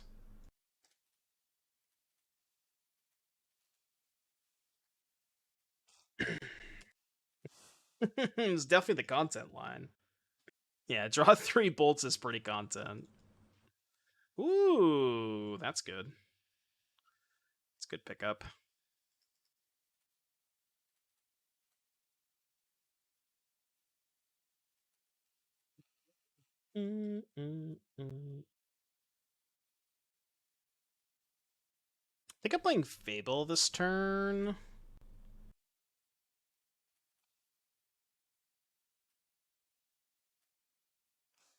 It's definitely the content line. Yeah, draw 3 bolts is pretty content. Ooh, that's good. It's a good pickup. I think I'm playing Fable this turn.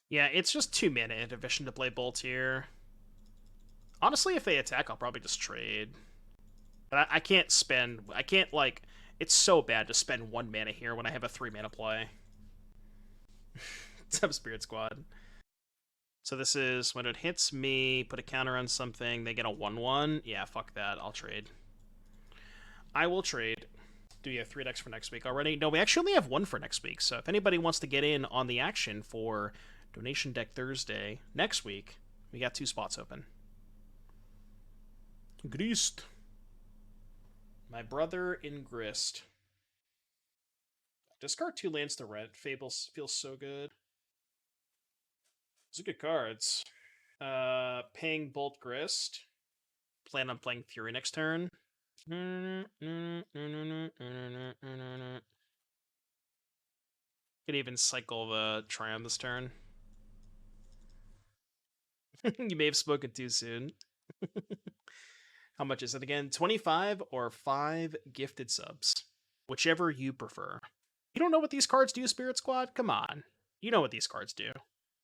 Yeah, it's just 2 mana inhibition to play Bolt here. Honestly, if they attack, I'll probably just trade. But I can't spend... I can't, like... It's so bad to spend 1 mana here when I have a 3 mana play. Sub Spirit Squad. So this is when it hits me, put a counter on something, they get a 1/1. Yeah, fuck that. I'll trade. I will trade. Do you have 3 decks for next week already? No, we actually only have 1 for next week. So if anybody wants to get in on the action for Donation Deck Thursday next week, we got 2 spots open. Grist. My brother in Grist. Discard 2 lands to rent. Fable feels so good. Those are good cards. Paying Bolt Grist. Plan on playing Fury next turn. Could even cycle the Triumph this turn. You may have spoken too soon. How much is it again? 25 or 5 gifted subs. Whichever you prefer. You don't know what these cards do, Spirit Squad? Come on. You know what these cards do.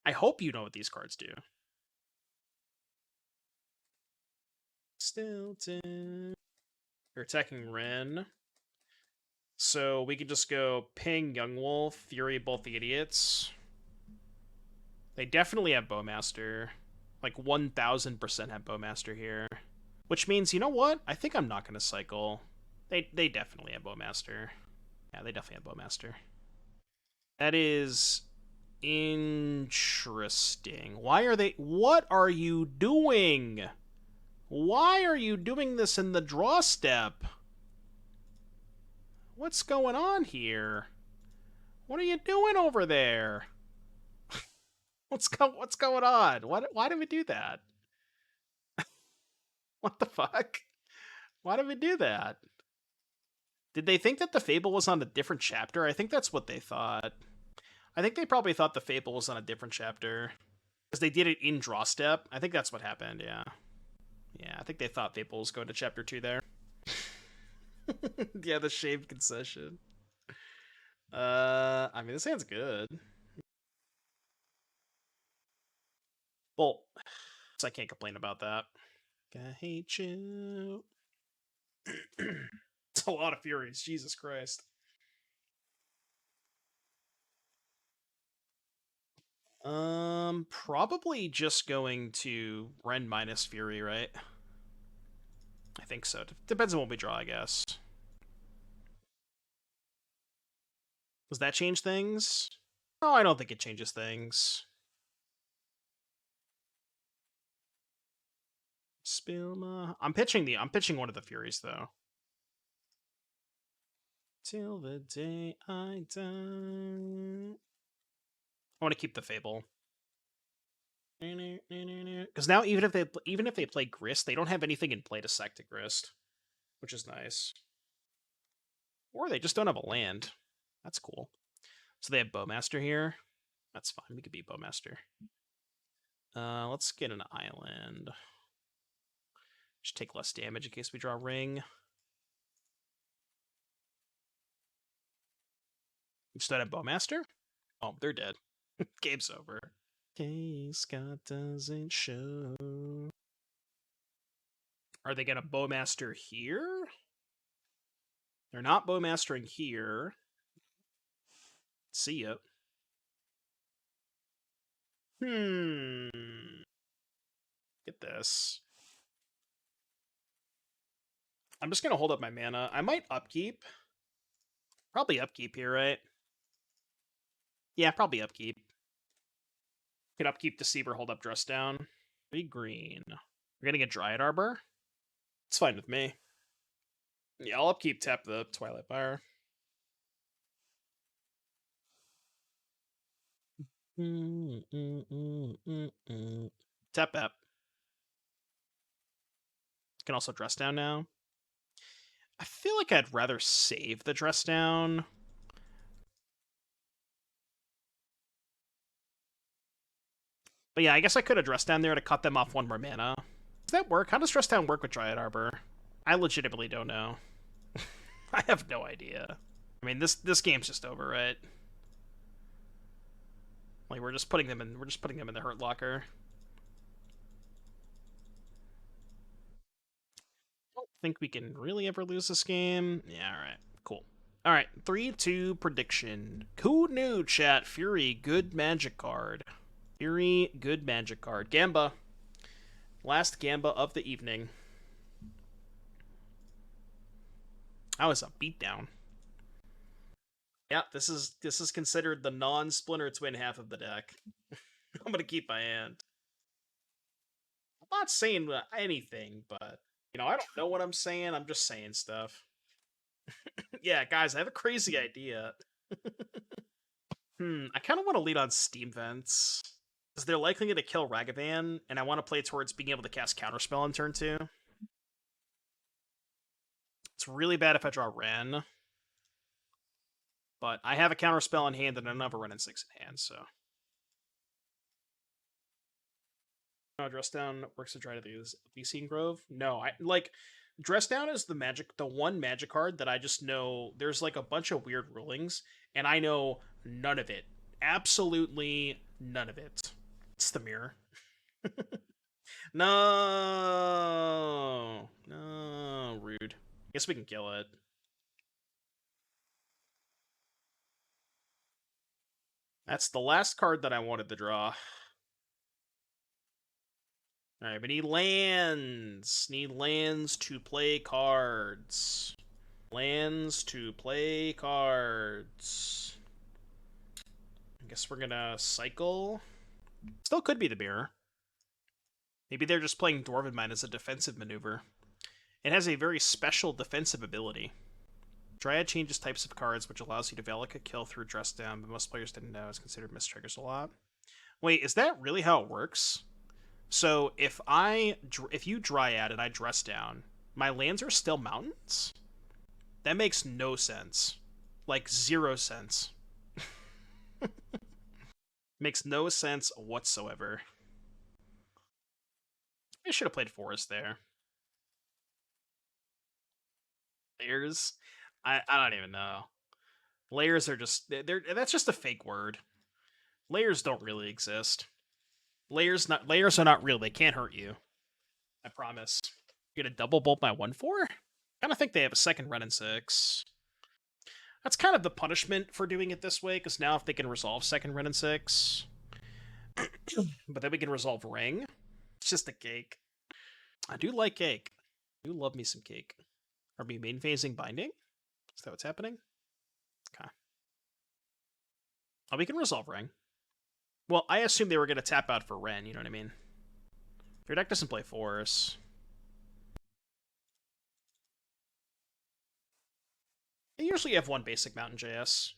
I hope you know what these cards do. Stilton. You're attacking Wrenn. So we could just go ping Young Wolf, Fury both the idiots. They definitely have Bowmaster. Like 1000% have Bowmaster here. Which means, you know what? I think I'm not going to cycle. They definitely have Bowmaster. Yeah, they definitely have Bowmaster. That is interesting. Why are they... What are you doing? Why are you doing this in the draw step? What's going on here? What are you doing over there? What's going on? Why did we do that? What the fuck? Why did we do that? Did they think that the Fable was on a different chapter? I think that's what they thought. I think they probably thought the Fable was on a different chapter. Because they did it in draw step. I think that's what happened, yeah. Yeah, I think they thought Fable was going to chapter 2 there. Yeah, the shaved concession. I mean, this hand's good. Well, so I can't complain about that. I hate you. It's a lot of Furies, Jesus Christ. Probably just going to Wrenn minus Fury, right? I think so. Depends on what we draw, I guess. Does that change things? Oh, I don't think it changes things. Spilma. I'm pitching one of the Furies though. till the day I die. I want to keep the Fable. Because now even if they play Grist, they don't have anything in play to sack to Grist, which is nice. Or they just don't have a land. That's cool. So they have Bowmaster here. That's fine. We could beat Bowmaster. Let's get an island. Just take less damage in case we draw Ring. Instead of Bowmaster? Oh, they're dead. Game's over. Scott doesn't show. Are they going to Bowmaster here? They're not Bowmastering here. See ya. Get this. I'm just going to hold up my mana. I might upkeep. Probably upkeep here, right? Yeah, probably upkeep. Could upkeep Deceiver, hold up, dress down. 3 green. We're getting a Dryad Arbor. It's fine with me. Yeah, I'll upkeep, tap the Twilight Fire. Tap that. Can also dress down now. I feel like I'd rather save the dress down. But yeah, I guess I could have dressed down there to cut them off 1 more mana. Does that work? How does dress down work with Dryad Arbor? I legitimately don't know. I have no idea. I mean, this game's just over, right? Like we're just putting them in the hurt locker. I don't think we can really ever lose this game. Yeah, alright. Cool. Alright, 3-2 prediction. Who knew, chat? Fury, good magic card. Fury, good magic card. Gamba. Last Gamba of the evening. That was a beatdown. Yeah, this is considered the non-Splinter Twin half of the deck. I'm gonna keep my hand. I'm not saying anything, but you know, I don't know what I'm saying. I'm just saying stuff. Yeah, guys, I have a crazy idea. I kind of want to lead on Steam Vents. Because they're likely going to kill Ragavan, and I want to play towards being able to cast Counterspell on turn 2. It's really bad if I draw Wrenn. But I have a Counterspell in hand and another Wrenn and Six in hand, so. No, Dress Down works to try to use Leasing Grove. No, Dress Down is the one magic card that I just know there's like a bunch of weird rulings, and I know none of it. Absolutely none of it. It's the mirror. No, rude. Guess we can kill it. That's the last card that I wanted to draw. Alright, but need lands. Need lands to play cards. Lands to play cards. I guess we're gonna cycle. Still could be the mirror. Maybe they're just playing Dwarven Mine as a defensive maneuver. It has a very special defensive ability. Dryad changes types of cards, which allows you to Velika kill through Dress Down, but most players didn't know it's considered mistriggers a lot. Wait, is that really how it works? So if you Dryad and I Dress Down, my lands are still mountains? That makes no sense. Like, 0 sense. Makes no sense whatsoever. I should have played Forest there. Layers? I don't even know. Layers are just that's just a fake word. Layers don't really exist. Layers are not real. They can't hurt you. I promise. You're gonna double bolt my 1/4? I kind of think they have a second Wrenn and Six. That's kind of the punishment for doing it this way, because now if they can resolve second Wrenn and Six, but then we can resolve Ring, it's just a cake. I do like cake. I do love me some cake. Are we main phasing Binding? Is that what's happening? Okay. Oh, we can resolve Ring. Well, I assume they were going to tap out for Wrenn, you know what I mean? Your deck doesn't play Force. They usually have one basic mountain, JS.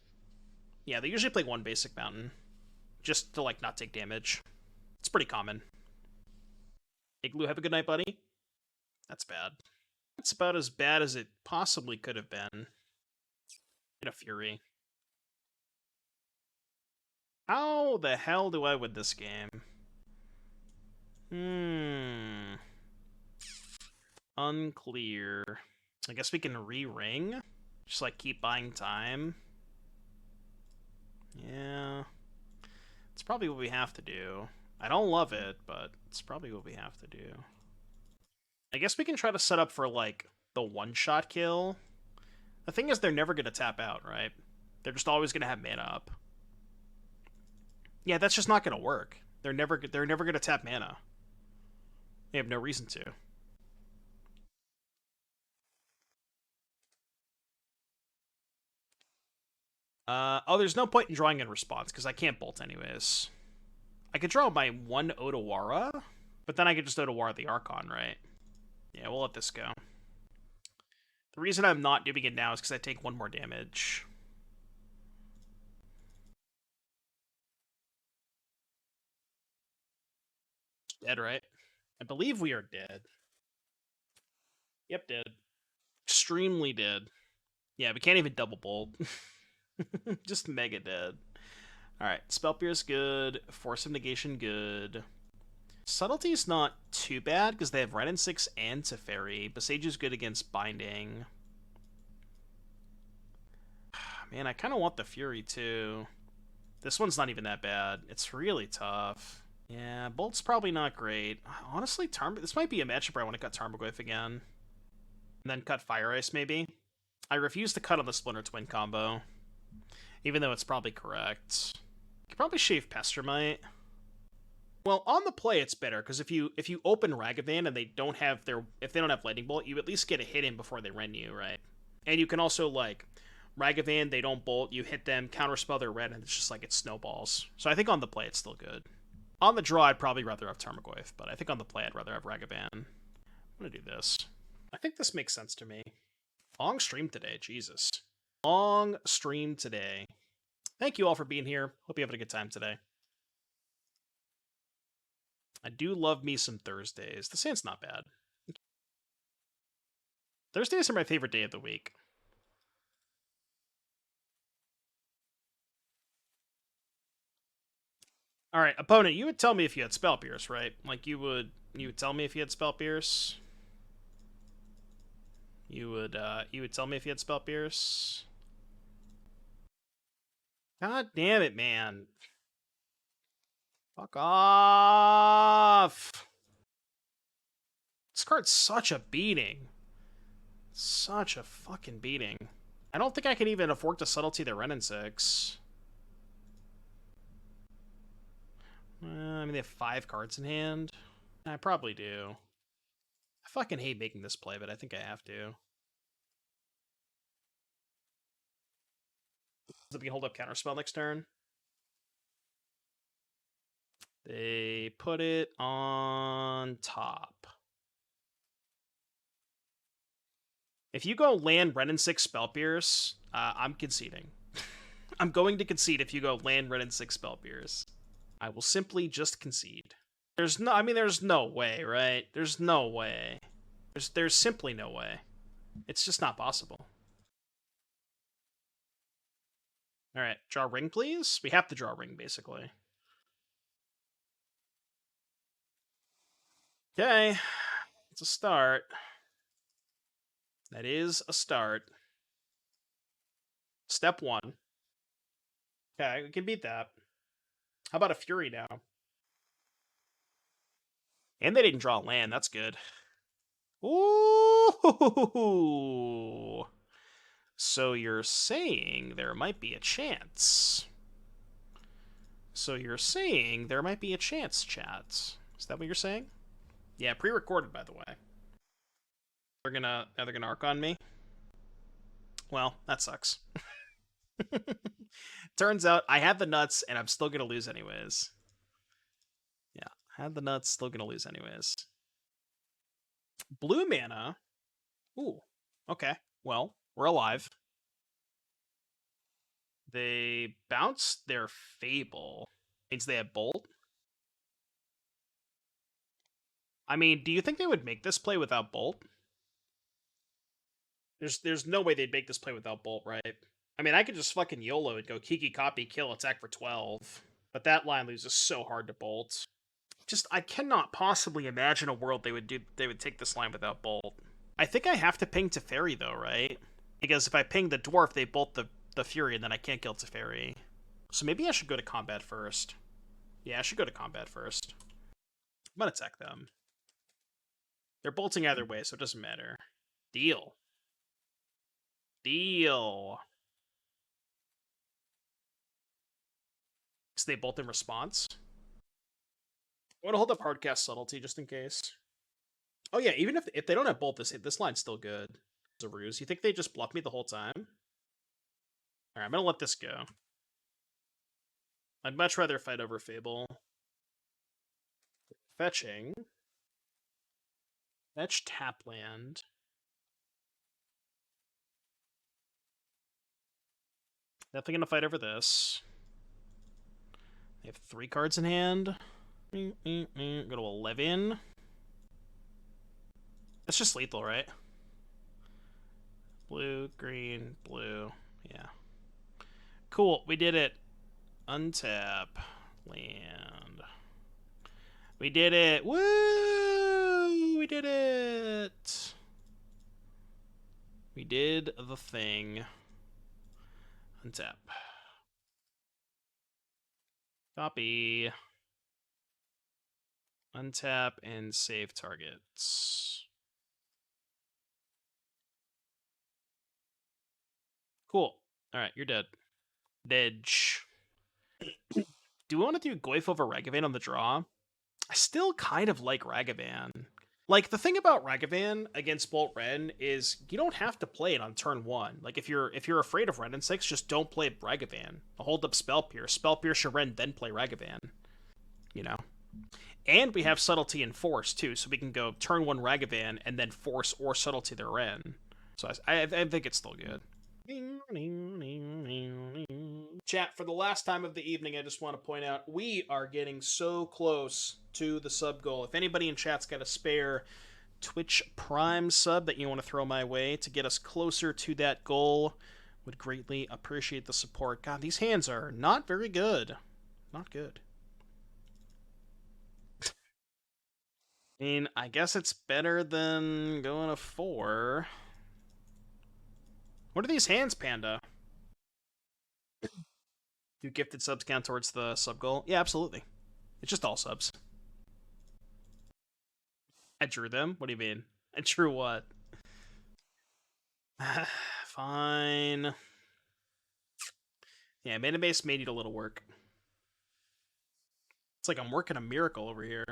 Yeah, they usually play one basic mountain. Just to, like, not take damage. It's pretty common. Igloo, have a good night, buddy. That's bad. That's about as bad as it possibly could have been. In a Fury. How the hell do I win this game? Unclear. I guess we can re-ring? Just, like, keep buying time? Yeah. It's probably what we have to do. I don't love it, but it's probably what we have to do. I guess we can try to set up for, like, the one-shot kill. The thing is, they're never going to tap out, right? They're just always going to have mana up. Yeah, that's just not going to work. They're never going to tap mana. They have no reason to. Oh, there's no point in drawing in response, because I can't bolt anyways. I could draw my one Otawara, but then I could just Otawara the Archon, right? Yeah, we'll let this go. The reason I'm not doing it now is because I take one more damage. Dead, right? I believe we are dead. Yep, dead. Extremely dead. Yeah, we can't even double bolt. Just mega dead. Alright, Spellpierce good. Force of Negation good. Subtlety's not too bad, because they have Wrenn and Six and Teferi. Boseiju's good against Binding. Man, I kind of want the Fury, too. This one's not even that bad. It's really tough. Yeah, Bolt's probably not great. Honestly, this might be a matchup where I want to cut Tarmogoyf again. And then cut Fire Ice, maybe. I refuse to cut on the Splinter Twin combo. Even though it's probably correct. You could probably shave Pestermite. Well, on the play it's better, because if you open Ragavan and they don't have Lightning Bolt, you at least get a hit in before they Wrenn you, right? And you can also, like, Ragavan, they don't bolt, you hit them, counterspell their red, and it's just like it snowballs. So I think on the play it's still good. On the draw, I'd probably rather have Tarmogoyf, but I think on the play I'd rather have Ragavan. I'm gonna do this. I think this makes sense to me. Long stream today, Jesus. Long stream today. Thank you all for being here. Hope you're having a good time today. I do love me some Thursdays. The sand's not bad. Thursdays are my favorite day of the week. Alright, opponent, you would tell me if you had Spell Pierce, right? Like, you would tell me if you had Spell Pierce? You would tell me if you had Spell Pierce? God damn it, man. Fuck off! This card's such a beating. Such a fucking beating. I don't think I can even afford to Subtlety the Wrenn and Six. I mean, they have 5 cards in hand. I probably do. I fucking hate making this play, but I think I have to. So we can hold up Counterspell next turn. They put it on top. If you go land Wrenn and Six Spell Pierce, I'm conceding. I'm going to concede if you go land Wrenn and Six Spell Pierce. I will simply just concede. There's no way, right? There's no way. There's simply no way. It's just not possible. Alright, draw ring, please? We have to draw ring, basically. Okay. It's a start. That is a start. Step 1. Okay, we can beat that. How about a Fury now? And they didn't draw land, that's good. Ooh! So you're saying there might be a chance. Chat. Is that what you're saying? Yeah, pre-recorded, by the way. They're gonna Archon me? Well, that sucks. Turns out I had the nuts, and I'm still gonna lose anyways. Yeah, had the nuts, still gonna lose anyways. Blue mana? Ooh, okay. Well, we're alive. They bounce their Fable. Means they have Bolt. I mean, do you think they would make this play without Bolt? There's no way they'd make this play without Bolt, right? I mean, I could just fucking YOLO and go Kiki copy, kill, attack for 12. But that line loses so hard to Bolt. Just, I cannot possibly imagine a world they would take this line without Bolt. I think I have to ping Teferi though, right? Because if I ping the Dwarf, they bolt the Fury, and then I can't kill Teferi. So maybe I should go to combat first. Yeah, I should go to combat first. I'm gonna attack them. They're bolting either way, so it doesn't matter. Deal. Deal. So they bolt in response. I want to hold up Hardcast Subtlety just in case. Oh yeah, even if they don't have bolt, this line's still good. It's a ruse. You think they just bluff me the whole time? Alright, I'm gonna let this go. I'd much rather fight over Fable. Fetching. Fetch tap land. Definitely gonna fight over this. They have 3 cards in hand. Go to 11. That's just lethal, right? Blue, green, blue. Yeah. Cool, we did it. Untap. Land. We did it! Woo! We did it! We did the thing. Untap. Copy. Untap and save targets. Cool. Alright, you're dead. Dedge. Do we want to do Goyf over Ragavan on the draw? I still kind of like Ragavan. Like, the thing about Ragavan against Bolt Wrenn is you don't have to play it on turn 1. Like, if you're afraid of Wrenn and Six, just don't play Ragavan. Hold up Spell Pierce your Wrenn, then play Ragavan. You know? And we have Subtlety and Force, too, so we can go turn 1 Ragavan and then Force or Subtlety their Wrenn. So I think it's still good. Chat, for the last time of the evening, I just want to point out, we are getting so close to the sub goal. If anybody in chat's got a spare Twitch Prime sub that you want to throw my way to get us closer to that goal, would greatly appreciate the support. God, these hands are not very good. Not good. I mean, I guess it's better than going to 4. What are these hands, Panda? Do gifted subs count towards the sub goal? Yeah, absolutely. It's just all subs. I drew them? What do you mean? I drew what? Fine. Yeah, mana base may need a little work. It's like I'm working a miracle over here.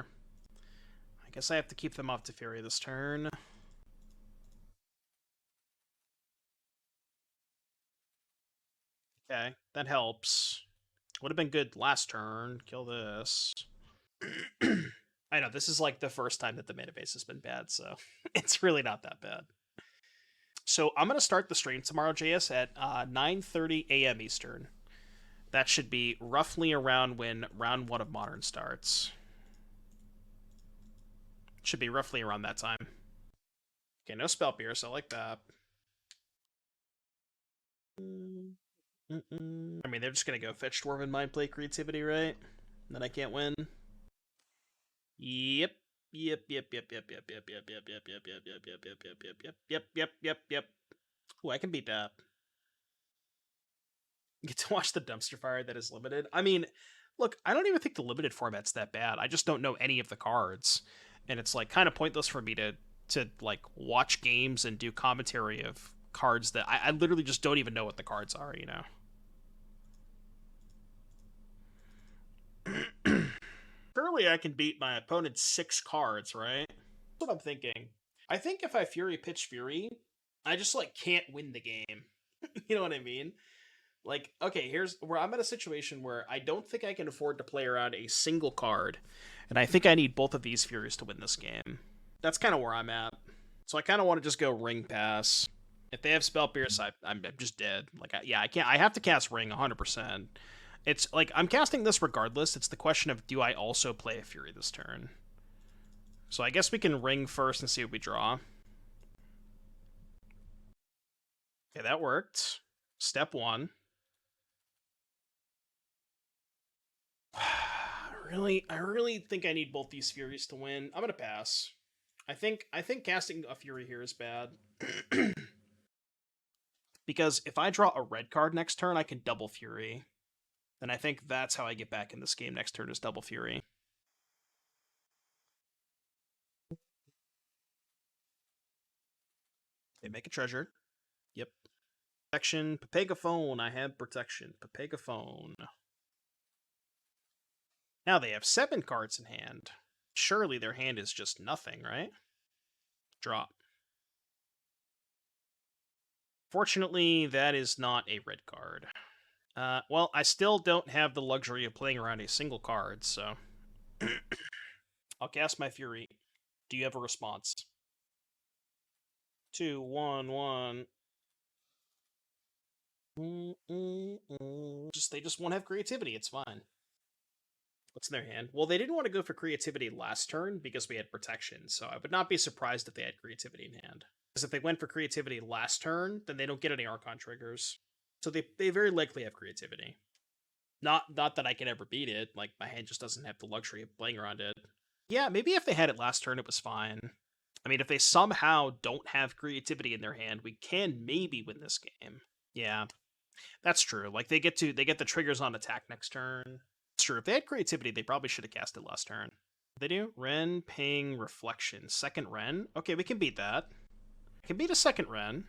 I guess I have to keep them off Teferi this turn. Okay, that helps. Would have been good last turn. Kill this. I know, this is like the first time that the mana base has been bad, so it's really not that bad. So I'm going to start the stream tomorrow, JS, at 9:30 a.m. Eastern. That should be roughly around when round 1 of Modern starts. Should be roughly around that time. Okay, no Spell Pierce, I like that. I mean, they're just gonna go fetch Dwarven Mind Play Creativity, right? Then I can't win. Yep. Yep. Ooh, I can beat that. You get to watch the dumpster fire that is limited. I mean, look, I don't even think the limited format's that bad. I just don't know any of the cards. And it's like kind of pointless for me to like watch games and do commentary of cards that I literally just don't even know what the cards are, you know. Surely I can beat my opponent's 6 cards, right? That's what I'm thinking. I think if I Fury pitch Fury, I just like can't win the game. You know what I mean? Like, okay, here's where I'm at a situation where I don't think I can afford to play around a single card, and I think I need both of these Furies to win this game. That's kind of where I'm at. So I kind of want to just go Ring Pass. If they have Spell Pierce, I'm just dead. Like, I can't. I have to cast Ring 100%. It's like I'm casting this regardless. It's the question of do I also play a Fury this turn? So I guess we can Ring first and see what we draw. Okay, that worked. Step 1. I really think I need both these Furies to win. I'm gonna pass. I think casting a Fury here is bad. Because if I draw a red card next turn, I can double Fury. Then I think that's how I get back in this game next turn is double Fury. They make a treasure. Yep. Protection. Pepegaphone. I have protection. Pepegaphone. Now they have 7 cards in hand. Surely their hand is just nothing, right? Drop. Fortunately, that is not a red card. Well, I still don't have the luxury of playing around a single card, so... I'll cast my Fury. Do you have a response? 2, 1, 1. They just won't have creativity. It's fine. What's in their hand? Well, they didn't want to go for creativity last turn because we had protection, so I would not be surprised if they had creativity in hand. Because if they went for creativity last turn, then they don't get any Archon triggers. So they very likely have creativity. Not that I can ever beat it. Like, my hand just doesn't have the luxury of playing around it. Yeah, maybe if they had it last turn, it was fine. I mean, if they somehow don't have creativity in their hand, we can maybe win this game. Yeah, that's true. Like, they get the triggers on attack next turn. It's true. If they had creativity, they probably should have cast it last turn. They do? Wrenn, Ping, Reflection. Second Wrenn? Okay, we can beat that. I can beat a second Wrenn.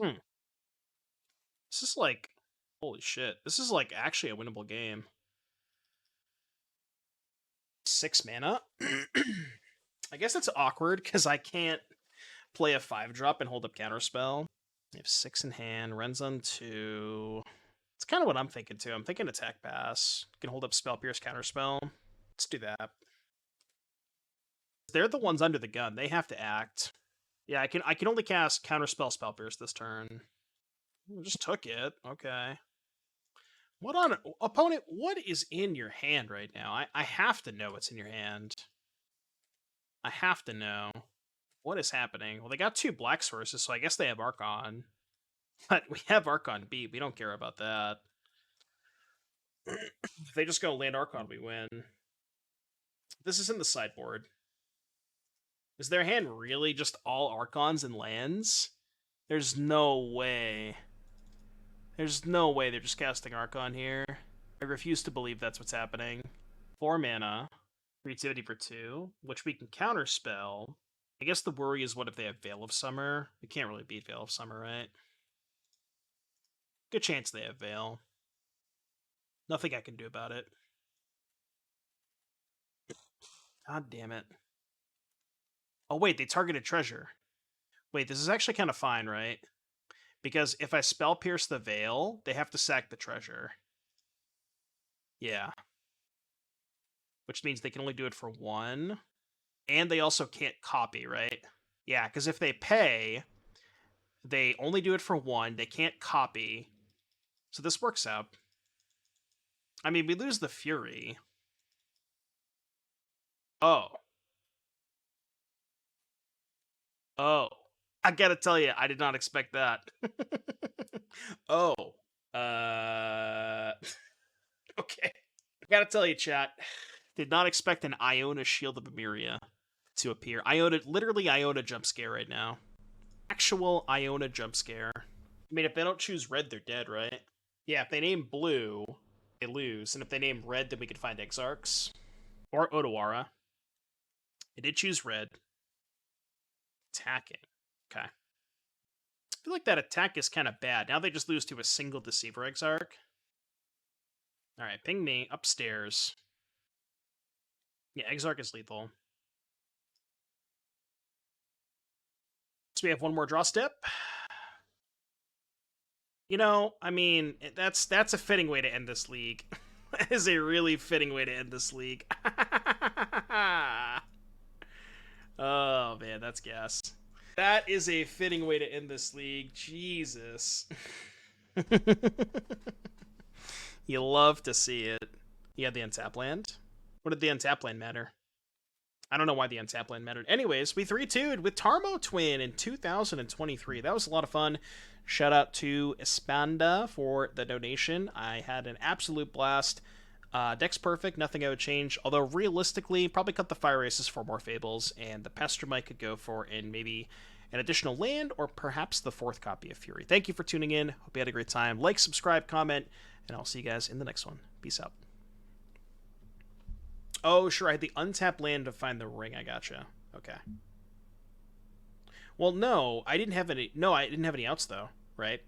This is like... Holy shit. This is like actually a winnable game. 6 mana? I guess it's awkward because I can't play a 5-drop and hold up Counterspell. I have 6 in hand. Wrenn's on 2. It's kind of what I'm thinking too. I'm thinking attack pass. You can hold up Spell Pierce, Counterspell. Let's do that. They're the ones under the gun. They have to act. Yeah, I can only cast Counterspell, Spell Pierce this turn. Just took it. Okay. What on... Opponent, what is in your hand right now? I have to know what's in your hand. I have to know. What is happening? Well, they got 2 black sources, so I guess they have Archon. But we have Archon beat. We don't care about that. If they just go land Archon, we win. This is in the sideboard. Is their hand really just all Archons and lands? There's no way. There's no way they're just casting Archon here. I refuse to believe that's what's happening. 4 mana. Creativity for 2, which we can counterspell. I guess the worry is what if they have Veil of Summer? We can't really beat Veil of Summer, right? Good chance they have Veil. Nothing I can do about it. God damn it. Oh wait, they targeted treasure. Wait, this is actually kind of fine, right? Because if I Spell Pierce the Veil, they have to sack the treasure. Yeah. Which means they can only do it for 1. And they also can't copy, right? Yeah, because if they pay, they only do it for 1. They can't copy. So this works out. I mean, we lose the Fury. Oh. Oh. I gotta tell you, I did not expect that. Oh. Okay. I gotta tell you, chat. Did not expect an Iona Shield of Emeria to appear. Literally Iona jump scare right now. Actual Iona jump scare. I mean, if they don't choose red, they're dead, right? Yeah, if they name blue, they lose. And if they name red, then we can find Exarchs. Or Otawara. They did choose red. Attacking. Okay. I feel like that attack is kind of bad. Now they just lose to a single Deceiver Exarch. Alright, ping me upstairs. Yeah, Exarch is lethal. So we have one more draw step. You know, I mean, that's a fitting way to end this league. That is a really fitting way to end this league. Oh, man, that's gas. That is a fitting way to end this league. Jesus. You love to see it. You had the untap land? What did the untap land matter? I don't know why the untap land mattered. Anyways, we 3-2'd with TarmoTwin in 2023. That was a lot of fun. Shout out to Espanda for the donation. I had an absolute blast. Deck's perfect, nothing I would change. Although realistically, probably cut the Fire Aces for more Fables, and the Pestermite could go for in maybe an additional land, or perhaps the 4th copy of Fury. Thank you for tuning in. Hope you had a great time. Like, subscribe, comment, and I'll see you guys in the next one. Peace out. Oh, sure, I had the untapped land to find the ring. I gotcha. Okay. Well, no, I didn't have any. No, I didn't have any outs though, right?